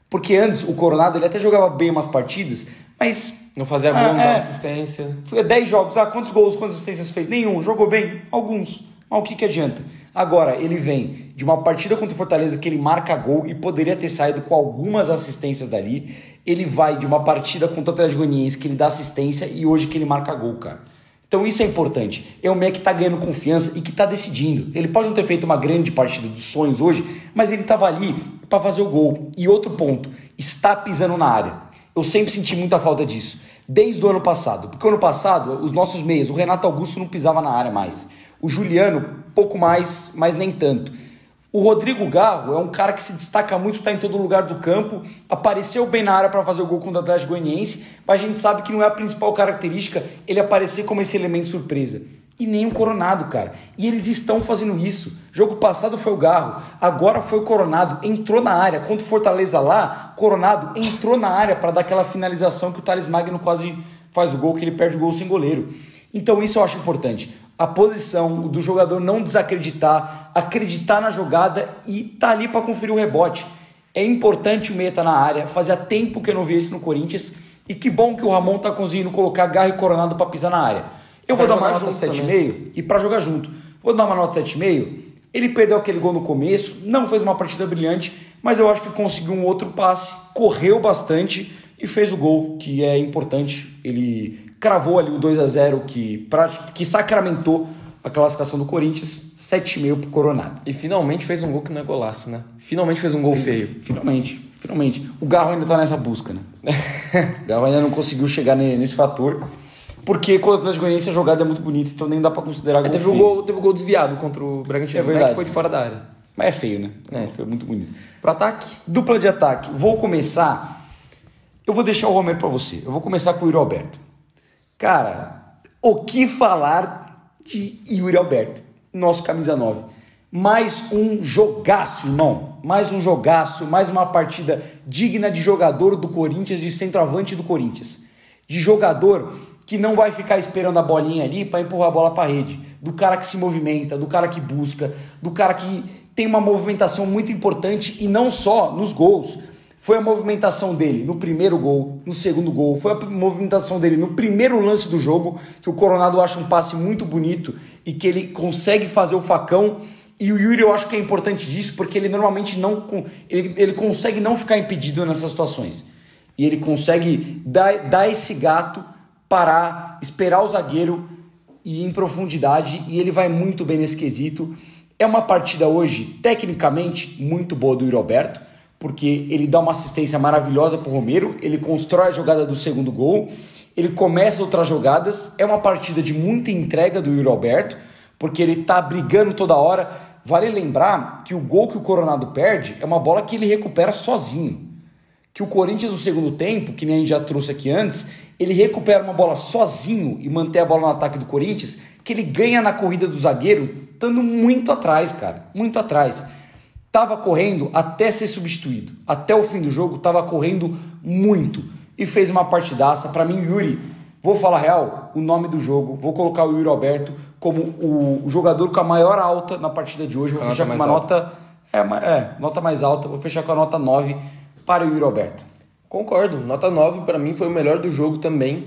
Porque antes o Coronado ele até jogava bem umas partidas, mas... Não fazia gol, não dava assistência. Foi 10 jogos. Quantos gols, quantas assistências fez? Nenhum. Jogou bem? Alguns. Mas o que adianta? Agora, ele vem de uma partida contra o Fortaleza que ele marca gol e poderia ter saído com algumas assistências dali. Ele vai de uma partida contra o Atlético Goianiense que ele dá assistência e hoje que ele marca gol, cara. Então isso é importante. É um meia que tá ganhando confiança e que tá decidindo. Ele pode não ter feito uma grande partida dos sonhos hoje, mas ele tava ali para fazer o gol. E outro ponto, está pisando na área. Eu sempre senti muita falta disso, desde o ano passado. Porque o ano passado, os nossos meias, o Renato Augusto não pisava na área mais. O Juliano, pouco mais, mas nem tanto. O Rodrigo Garro é um cara que se destaca muito, está em todo lugar do campo, apareceu bem na área para fazer o gol contra o Atlético Goianiense, mas a gente sabe que não é a principal característica ele aparecer como esse elemento surpresa. E nem o Coronado, cara. E eles estão fazendo isso. Jogo passado foi o Garro, agora foi o Coronado, entrou na área. Contra o Fortaleza lá, Coronado entrou na área para dar aquela finalização que o Thales Magno quase faz o gol, que ele perde o gol sem goleiro. Então isso eu acho importante. A posição do jogador não desacreditar, acreditar na jogada e tá ali para conferir o rebote. É importante o meia estar na área, fazia tempo que eu não via isso no Corinthians, e que bom que o Ramon tá conseguindo colocar Garro e Coronado para pisar na área. Eu vou dar uma nota 7,5 e para jogar junto. Vou dar uma nota 7,5. Ele perdeu aquele gol no começo, não fez uma partida brilhante, mas eu acho que conseguiu um outro passe, correu bastante e fez o gol, que é importante. Ele cravou ali o 2-0 que sacramentou a classificação do Corinthians, 7,5 pro Coronado. E finalmente fez um gol que não é golaço, né? Finalmente fez um gol feio. Finalmente. O Garro ainda tá nessa busca, né? O Garro ainda não conseguiu chegar nesse fator. Porque contra o Atlético Goianiense a jogada é muito bonita, então nem dá pra considerar gol teve feio. Teve o gol desviado contra o Bragantino, é verdade. Que foi de fora da área. Mas é feio, né? Foi muito bonito. Pro ataque? Dupla de ataque. Vou começar... Eu vou deixar o Romero pra você. Eu vou começar com o Yuri Alberto. Cara, o que falar de Yuri Alberto? Nosso camisa 9. Mais um jogaço, irmão. Mais um jogaço, mais uma partida digna de jogador do Corinthians, de centroavante do Corinthians. De jogador que não vai ficar esperando a bolinha ali para empurrar a bola para a rede. Do cara que se movimenta, do cara que busca, do cara que tem uma movimentação muito importante e não só nos gols. Foi a movimentação dele no primeiro gol, no segundo gol, foi a movimentação dele no primeiro lance do jogo, que o Coronado acha um passe muito bonito e que ele consegue fazer o facão. E o Yuri eu acho que é importante disso, porque ele normalmente não... Ele consegue não ficar impedido nessas situações. E ele consegue dar esse gato, parar, esperar o zagueiro e ir em profundidade, e ele vai muito bem nesse quesito. É uma partida hoje, tecnicamente, muito boa do Yuri Alberto, porque ele dá uma assistência maravilhosa pro Romero, ele constrói a jogada do segundo gol, ele começa outras jogadas, é uma partida de muita entrega do Yuri Alberto, porque ele tá brigando toda hora. Vale lembrar que o gol que o Coronado perde é uma bola que ele recupera sozinho. Que o Corinthians no segundo tempo, que nem a gente já trouxe aqui antes, ele recupera uma bola sozinho e mantém a bola no ataque do Corinthians, que ele ganha na corrida do zagueiro, estando muito atrás, cara, muito atrás. Tava correndo até ser substituído. Até o fim do jogo, tava correndo muito. E fez uma partidaça. Pra mim, Yuri, vou falar real, o nome do jogo, vou colocar o Yuri Alberto como o jogador com a maior alta na partida de hoje. Vou fechar com uma nota... nota mais alta. Vou fechar com a nota 9 para o Yuri Alberto. Concordo. Nota 9 para mim foi o melhor do jogo também.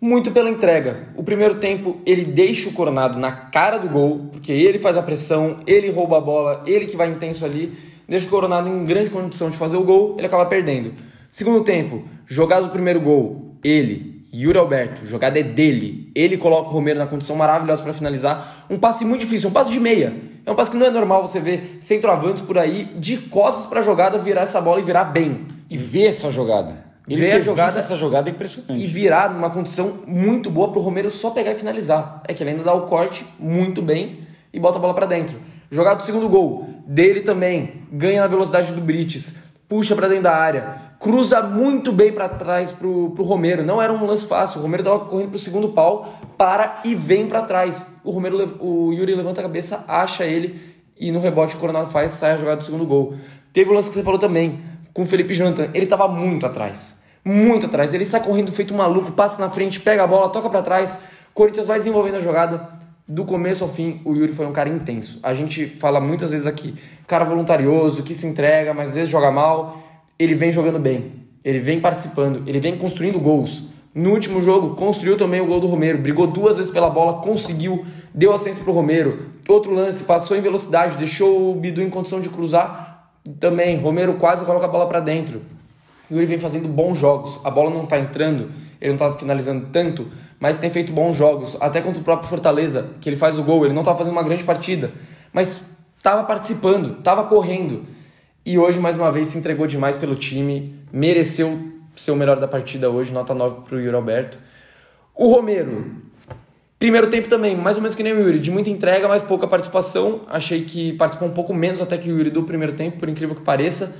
Muito pela entrega. O primeiro tempo ele deixa o Coronado na cara do gol, porque ele faz a pressão, ele rouba a bola, ele que vai intenso ali, deixa o Coronado em grande condição de fazer o gol, ele acaba perdendo. Segundo tempo, jogada do primeiro gol, ele, Yuri Alberto, jogada é dele, ele coloca o Romero na condição maravilhosa para finalizar, um passe muito difícil, um passe de meia. É um passe que não é normal você ver centroavantes por aí de costas para a jogada virar essa bola e virar bem. E ver essa jogada. Ele ver essa jogada é impressionante. E virar numa condição muito boa pro Romero só pegar e finalizar. É que ele ainda dá o corte muito bem e bota a bola para dentro. Jogada do segundo gol, dele também, ganha na velocidade do Brites, puxa para dentro da área, cruza muito bem para trás pro Romero. Não era um lance fácil, o Romero tava correndo pro segundo pau, para e vem para trás. O Yuri levanta a cabeça, acha ele e no rebote o Coronado faz, sai a jogada do segundo gol. Teve o lance que você falou também, com o Felipe Jonathan, ele tava muito atrás, ele sai correndo feito um maluco, passa na frente, pega a bola, toca pra trás, Corinthians vai desenvolvendo a jogada, do começo ao fim, o Yuri foi um cara intenso. A gente fala muitas vezes aqui, cara voluntarioso, que se entrega, mas às vezes joga mal. Ele vem jogando bem, ele vem participando, ele vem construindo gols. No último jogo, construiu também o gol do Romero, brigou 2 vezes pela bola, conseguiu, deu assistência pro Romero. Outro lance, passou em velocidade, deixou o Bidu em condição de cruzar também. Romero quase coloca a bola para dentro. O Yuri vem fazendo bons jogos, a bola não tá entrando, ele não tá finalizando tanto, mas tem feito bons jogos, até contra o próprio Fortaleza, que ele faz o gol, ele não tá fazendo uma grande partida, mas tava participando, tava correndo. E hoje, mais uma vez, se entregou demais pelo time, mereceu ser o melhor da partida hoje, nota 9 pro Yuri Alberto. O Romero, primeiro tempo também, mais ou menos que nem o Yuri, de muita entrega, mas pouca participação. Achei que participou um pouco menos até que o Yuri do primeiro tempo, por incrível que pareça.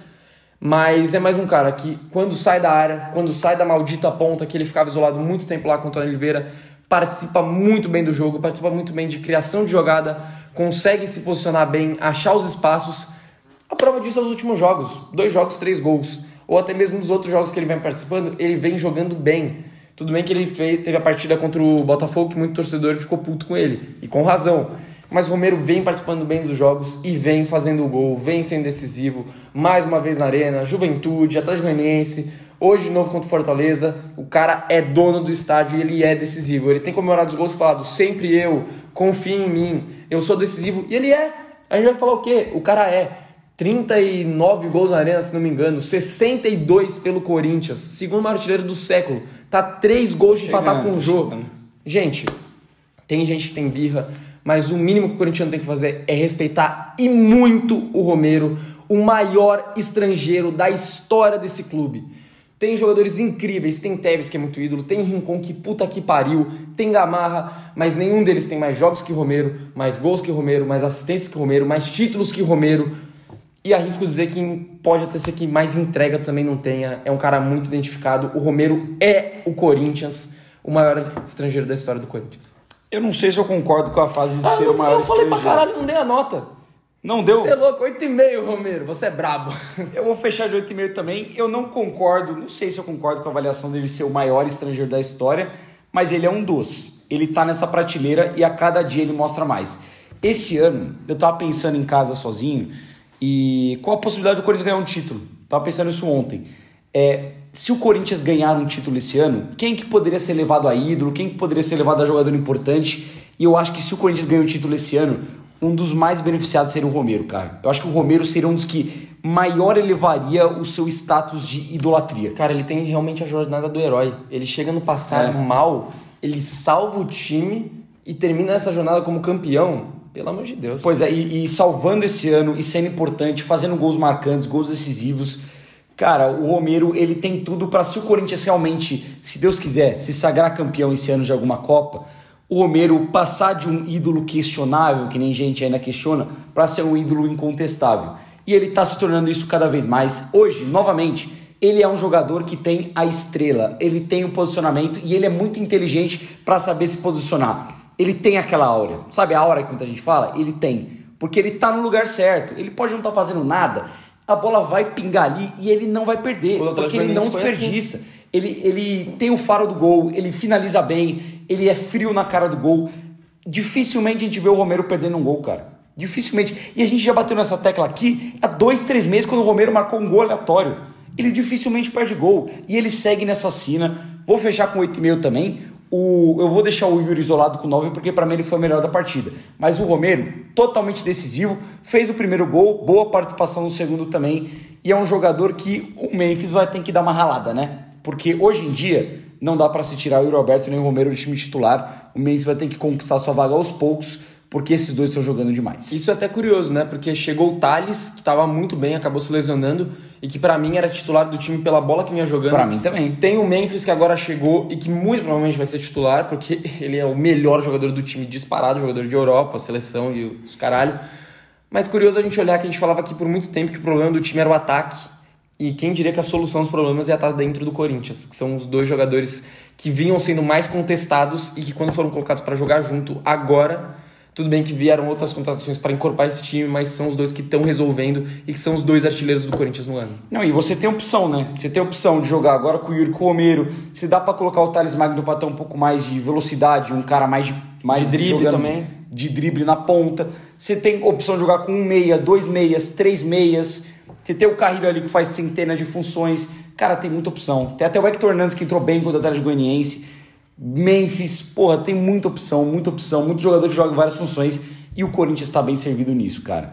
Mas é mais um cara que, quando sai da área, quando sai da maldita ponta, que ele ficava isolado muito tempo lá com o Antônio Oliveira, participa muito bem do jogo, participa muito bem de criação de jogada, consegue se posicionar bem, achar os espaços. A prova disso é os últimos jogos, 2 jogos, 3 gols. Ou até mesmo nos outros jogos que ele vem participando, ele vem jogando bem. Tudo bem que ele teve a partida contra o Botafogo, que muito torcedor ficou puto com ele, e com razão. Mas o Romero vem participando bem dos jogos e vem fazendo o gol, vem sendo decisivo, mais uma vez na Arena, Juventude, Atlético Goianiense, hoje de novo contra o Fortaleza. O cara é dono do estádio e ele é decisivo. Ele tem comemorado os gols, falado, sempre eu, confia em mim, eu sou decisivo. E ele é. A gente vai falar o quê? O cara é. 39 gols na Arena, se não me engano, 62 pelo Corinthians, segundo maior artilheiro do século. Tá 3 gols de empatar com o jogo. Gente, tem gente que tem birra, mas o mínimo que o corintiano tem que fazer é respeitar e muito o Romero, o maior estrangeiro da história desse clube. Tem jogadores incríveis, tem Tevez, que é muito ídolo, tem Rincon, que puta que pariu, tem Gamarra, mas nenhum deles tem mais jogos que o Romero, mais gols que o Romero, mais assistências que o Romero, mais títulos que o Romero. E arrisco dizer que pode até ser que mais entrega também não tenha. É um cara muito identificado. O Romero é o Corinthians, o maior estrangeiro da história do Corinthians. Eu não sei se eu concordo com a fase de ser o maior estrangeiro. Eu falei pra caralho, não dei a nota. Não deu? Você é louco, 8,5, Romero. Você é brabo. Eu vou fechar de 8,5 também. Eu não concordo, não sei se eu concordo com a avaliação dele ser o maior estrangeiro da história, mas ele é um dos. Ele tá nessa prateleira e a cada dia ele mostra mais. Esse ano, eu tava pensando em casa sozinho... E qual a possibilidade do Corinthians ganhar um título? Tava pensando isso ontem. Se o Corinthians ganhar um título esse ano, quem que poderia ser levado a ídolo? Quem que poderia ser levado a jogador importante? E eu acho que se o Corinthians ganhar um título esse ano, um dos mais beneficiados seria o Romero, cara. Eu acho que o Romero seria um dos que maior elevaria o seu status de idolatria. Cara, ele tem realmente a jornada do herói. Ele chega no passado mal, ele salva o time e termina essa jornada como campeão. Pelo amor de Deus. Pois é, e salvando esse ano e sendo importante, fazendo gols marcantes, gols decisivos. Cara, o Romero, ele tem tudo para, se o Corinthians realmente, se Deus quiser, se sagrar campeão esse ano de alguma Copa, o Romero passar de um ídolo questionável, que nem gente ainda questiona, para ser um ídolo incontestável. E ele tá se tornando isso cada vez mais. Hoje, novamente, ele é um jogador que tem a estrela, ele tem o posicionamento e ele é muito inteligente para saber se posicionar. Ele tem aquela áurea, sabe a áurea que muita gente fala? Ele tem, porque ele tá no lugar certo, ele pode não estar fazendo nada, a bola vai pingar ali e ele não vai perder, porque ele não desperdiça. Assim. Ele tem o faro do gol, ele finaliza bem, ele é frio na cara do gol. Dificilmente a gente vê o Romero perdendo um gol, cara. Dificilmente. E a gente já bateu nessa tecla aqui há 2, 3 meses, quando o Romero marcou um gol aleatório. Ele dificilmente perde gol e ele segue nessa sina. Vou fechar com 8,5 também. Eu vou deixar o Yuri isolado com 9 porque para mim ele foi o melhor da partida. Mas o Romero, totalmente decisivo, fez o primeiro gol, boa participação no segundo também. E é um jogador que o Memphis vai ter que dar uma ralada, né? Porque hoje em dia não dá para se tirar o Yuri Alberto nem o Romero do time titular. O Memphis vai ter que conquistar sua vaga aos poucos, porque esses dois estão jogando demais. Isso é até curioso, né? Porque chegou o Thales, que estava muito bem, acabou se lesionando, e que pra mim era titular do time pela bola que vinha jogando. Pra mim também. Tem o Memphis, que agora chegou e que muito provavelmente vai ser titular, porque ele é o melhor jogador do time disparado, jogador de Europa, seleção e os caralho. Mas curioso a gente olhar que a gente falava aqui por muito tempo que o problema do time era o ataque, e quem diria que a solução dos problemas ia estar dentro do Corinthians, que são os dois jogadores que vinham sendo mais contestados e que quando foram colocados para jogar junto, agora... Tudo bem que vieram outras contratações para incorporar esse time, mas são os dois que estão resolvendo e que são os dois artilheiros do Corinthians no ano. Não, e você tem opção, né? Você tem opção de jogar agora com o Yuri, com o Romero. Se dá para colocar o Thales Magno para ter um pouco mais de velocidade, um cara mais de drible também. de drible na ponta. Você tem opção de jogar com um meia, dois meias, três meias. Você tem o Carrilho ali que faz centenas de funções. Cara, tem muita opção. Tem até o Hector Hernandes que entrou bem contra o Atlético Goianiense. Memphis, porra, tem muita opção. Muito jogador que joga várias funções. E o Corinthians está bem servido nisso, cara.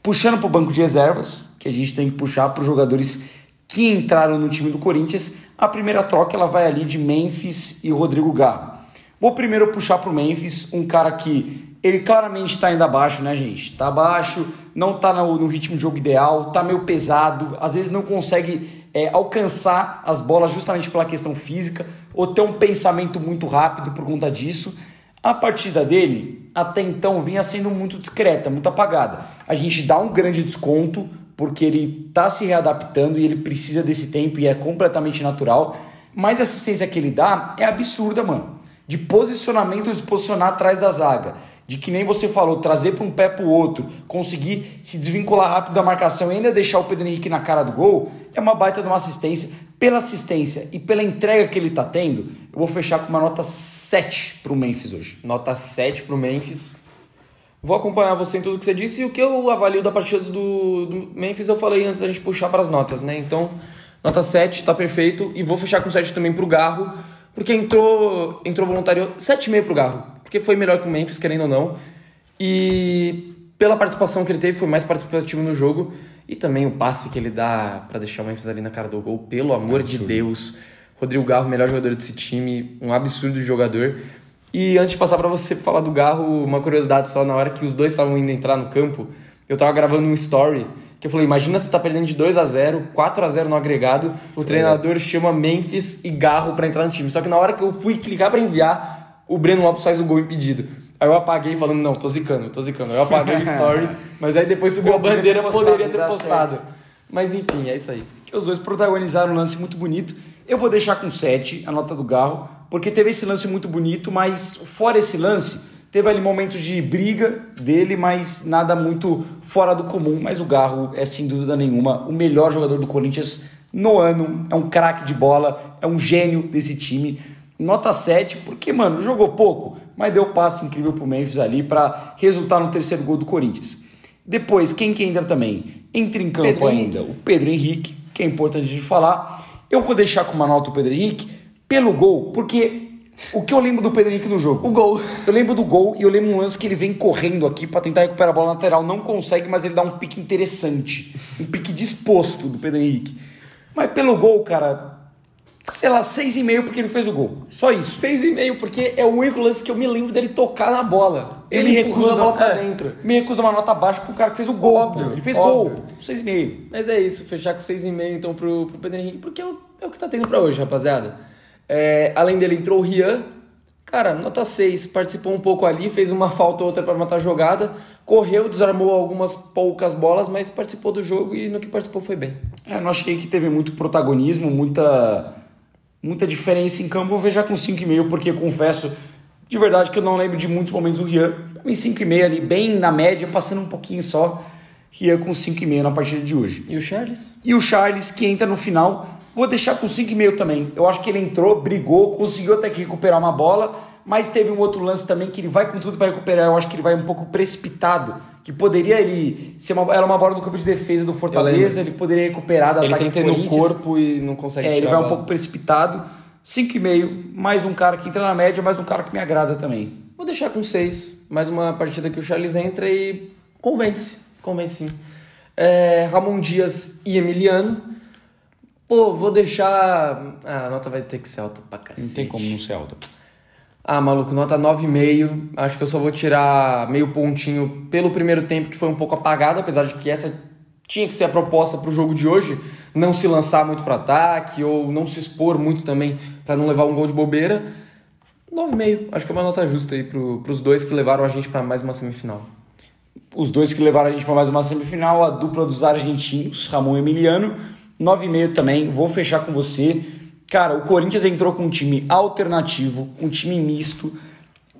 Puxando pro banco de reservas, que a gente tem que puxar para os jogadores que entraram no time do Corinthians, a primeira troca ela vai ali de Memphis e Rodrigo Garro. Vou primeiro puxar pro Memphis, um cara que ele claramente está ainda abaixo, né, gente? Tá abaixo, não tá no ritmo de jogo ideal, tá meio pesado, às vezes não consegue alcançar as bolas justamente pela questão física, ou ter um pensamento muito rápido por conta disso. A partida dele, até então, vinha sendo muito discreta, muito apagada. A gente dá um grande desconto, porque ele está se readaptando e ele precisa desse tempo e é completamente natural. Mas a assistência que ele dá é absurda, mano. De posicionamento, de se posicionar atrás da zaga. De que nem você falou, trazer para um pé para o outro, conseguir se desvincular rápido da marcação e ainda deixar o Pedro Henrique na cara do gol, é uma baita de uma assistência. Pela assistência e pela entrega que ele está tendo, eu vou fechar com uma nota 7 para o Memphis hoje. Nota 7 para o Memphis. Vou acompanhar você em tudo que você disse. E o que eu avalio da partida do Memphis, eu falei antes da gente puxar para as notas, né? Então, nota 7, tá perfeito. E vou fechar com 7 também pro Garro, porque entrou voluntário. 7,5 pro Garro, porque foi melhor que o Memphis, querendo ou não. E pela participação que ele teve, foi mais participativo no jogo. E também o passe que ele dá para deixar o Memphis ali na cara do gol, pelo amor de Deus. Rodrigo Garro, melhor jogador desse time, um absurdo de jogador. E antes de passar para você falar do Garro, uma curiosidade só, na hora que os dois estavam indo entrar no campo, eu tava gravando um story, que eu falei, imagina se tá perdendo de 2-0, 4-0 no agregado, o treinador chama Memphis e Garro para entrar no time. Só que na hora que eu fui clicar para enviar, o Breno Lopes faz o gol impedido. Aí eu apaguei falando, não, tô zicando. Aí eu apaguei o story, mas aí depois subiu a bandeira, poderia ter postado. Mas enfim, é isso aí. Que os dois protagonizaram um lance muito bonito. Eu vou deixar com 7 a nota do Garro, porque teve esse lance muito bonito, mas fora esse lance, teve ali momentos de briga dele, mas nada muito fora do comum. Mas o Garro é, sem dúvida nenhuma, o melhor jogador do Corinthians no ano. É um craque de bola, é um gênio desse time. Nota 7, porque, mano, jogou pouco, mas deu passe incrível pro Memphis ali para resultar no terceiro gol do Corinthians. Depois, quem que entra também? Entra em campo Pedro ainda o Pedro Henrique, que é importante de falar. Eu vou deixar com uma nota o Pedro Henrique pelo gol, porque o que eu lembro do Pedro Henrique no jogo? O gol. Eu lembro do gol e eu lembro um lance que ele vem correndo aqui para tentar recuperar a bola lateral. Não consegue, mas ele dá um pique interessante. Um pique disposto do Pedro Henrique. Mas pelo gol, cara, sei lá, 6,5 porque ele fez o gol. Só isso. 6,5 porque é o único lance que eu me lembro dele tocar na bola. Ele recusa a bola pra dentro. Me recusa uma nota baixa pro cara que fez o gol. Óbvio, Ele fez óbvio. gol. 6,5. Mas é isso, fechar com 6,5 então pro Pedro Henrique, porque é o que tá tendo pra hoje, rapaziada. Além dele entrou o Rian. Cara, nota 6, participou um pouco ali, fez uma falta ou outra para matar a jogada, correu, desarmou algumas poucas bolas, mas participou do jogo e no que participou foi bem. Eu não achei que teve muito protagonismo, muita diferença em campo. Eu vou já com 5,5, porque confesso de verdade que eu não lembro de muitos momentos do Rian. Pra mim, 5,5 ali, bem na média, passando um pouquinho só. Rian com 5,5 na partida de hoje. E o Charles? E o Charles, que entra no final, vou deixar com 5,5 também. Eu acho que ele entrou, brigou, conseguiu até que recuperar uma bola, mas teve um outro lance também que ele vai com tudo para recuperar. Eu acho que ele vai um pouco precipitado, que poderia ele ser era uma bola do campo de defesa do Fortaleza, ele poderia recuperar da ataque do Corinthians. Ele tenta no corpo e não consegue tirar ele vai a um bola. pouco precipitado. 5,5, mais um cara que entra na média, mais um cara que me agrada também. Vou deixar com 6, mais uma partida que o Charles entra e convence sim. Ramon Dias e Emiliano. Pô, vou deixar... a nota vai ter que ser alta pra cacete. Não tem como não ser alta. Maluco, nota 9,5. Acho que eu só vou tirar meio pontinho pelo primeiro tempo, que foi um pouco apagado, apesar de que essa tinha que ser a proposta pro jogo de hoje. Não se lançar muito pro ataque ou não se expor muito também pra não levar um gol de bobeira. 9,5. Acho que é uma nota justa aí pros dois que levaram a gente pra mais uma semifinal. Os dois que levaram a gente para mais uma semifinal, a dupla dos argentinos, Ramon e Emiliano, 9,5 também, vou fechar com você. Cara, o Corinthians entrou com um time alternativo, um time misto,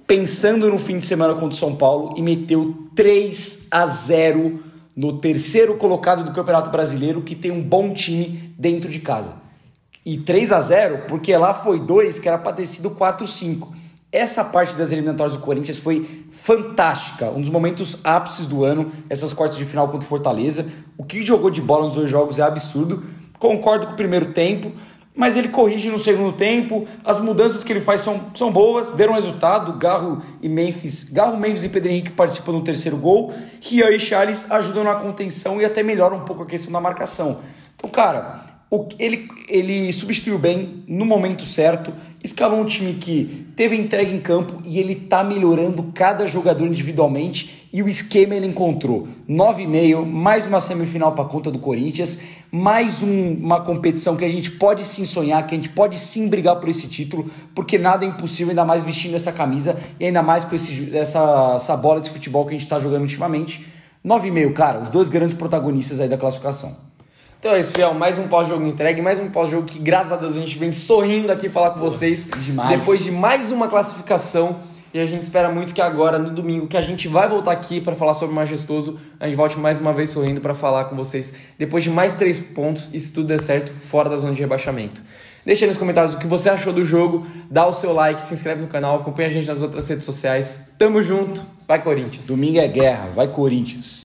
pensando no fim de semana contra o São Paulo e meteu 3-0 no terceiro colocado do Campeonato Brasileiro, que tem um bom time dentro de casa. E 3-0 porque lá foi 2 que era para ter sido 4-5. essa parte das eliminatórias do Corinthians foi fantástica. Um dos momentos ápices do ano, essas quartas de final contra o Fortaleza. O que jogou de bola nos 2 jogos é absurdo. Concordo com o primeiro tempo, mas ele corrige no segundo tempo. As mudanças que ele faz são boas, deram resultado. Garro, Memphis e Pedro Henrique participam no terceiro gol. Rian e Charles ajudam na contenção e até melhoram um pouco a questão da marcação. Então, cara, ele substituiu bem no momento certo, escalou um time que teve entrega em campo e ele tá melhorando cada jogador individualmente e o esquema ele encontrou. 9,5, mais uma semifinal para conta do Corinthians, mais uma competição que a gente pode sim sonhar, que a gente pode sim brigar por esse título, porque nada é impossível, ainda mais vestindo essa camisa e ainda mais com essa bola de futebol que a gente tá jogando ultimamente. 9,5, cara, os 2 grandes protagonistas aí da classificação. Então é isso, Fiel, mais um pós-jogo entregue, mais um pós-jogo que, graças a Deus, a gente vem sorrindo aqui falar com vocês. Demais. Depois de mais uma classificação. E a gente espera muito que agora, no domingo, que a gente vai voltar aqui para falar sobre o Majestoso, a gente volte mais uma vez sorrindo para falar com vocês depois de mais 3 pontos e, se tudo der certo, fora da zona de rebaixamento. Deixa aí nos comentários o que você achou do jogo, dá o seu like, se inscreve no canal, acompanha a gente nas outras redes sociais. Tamo junto, vai Corinthians! Domingo é guerra, vai Corinthians!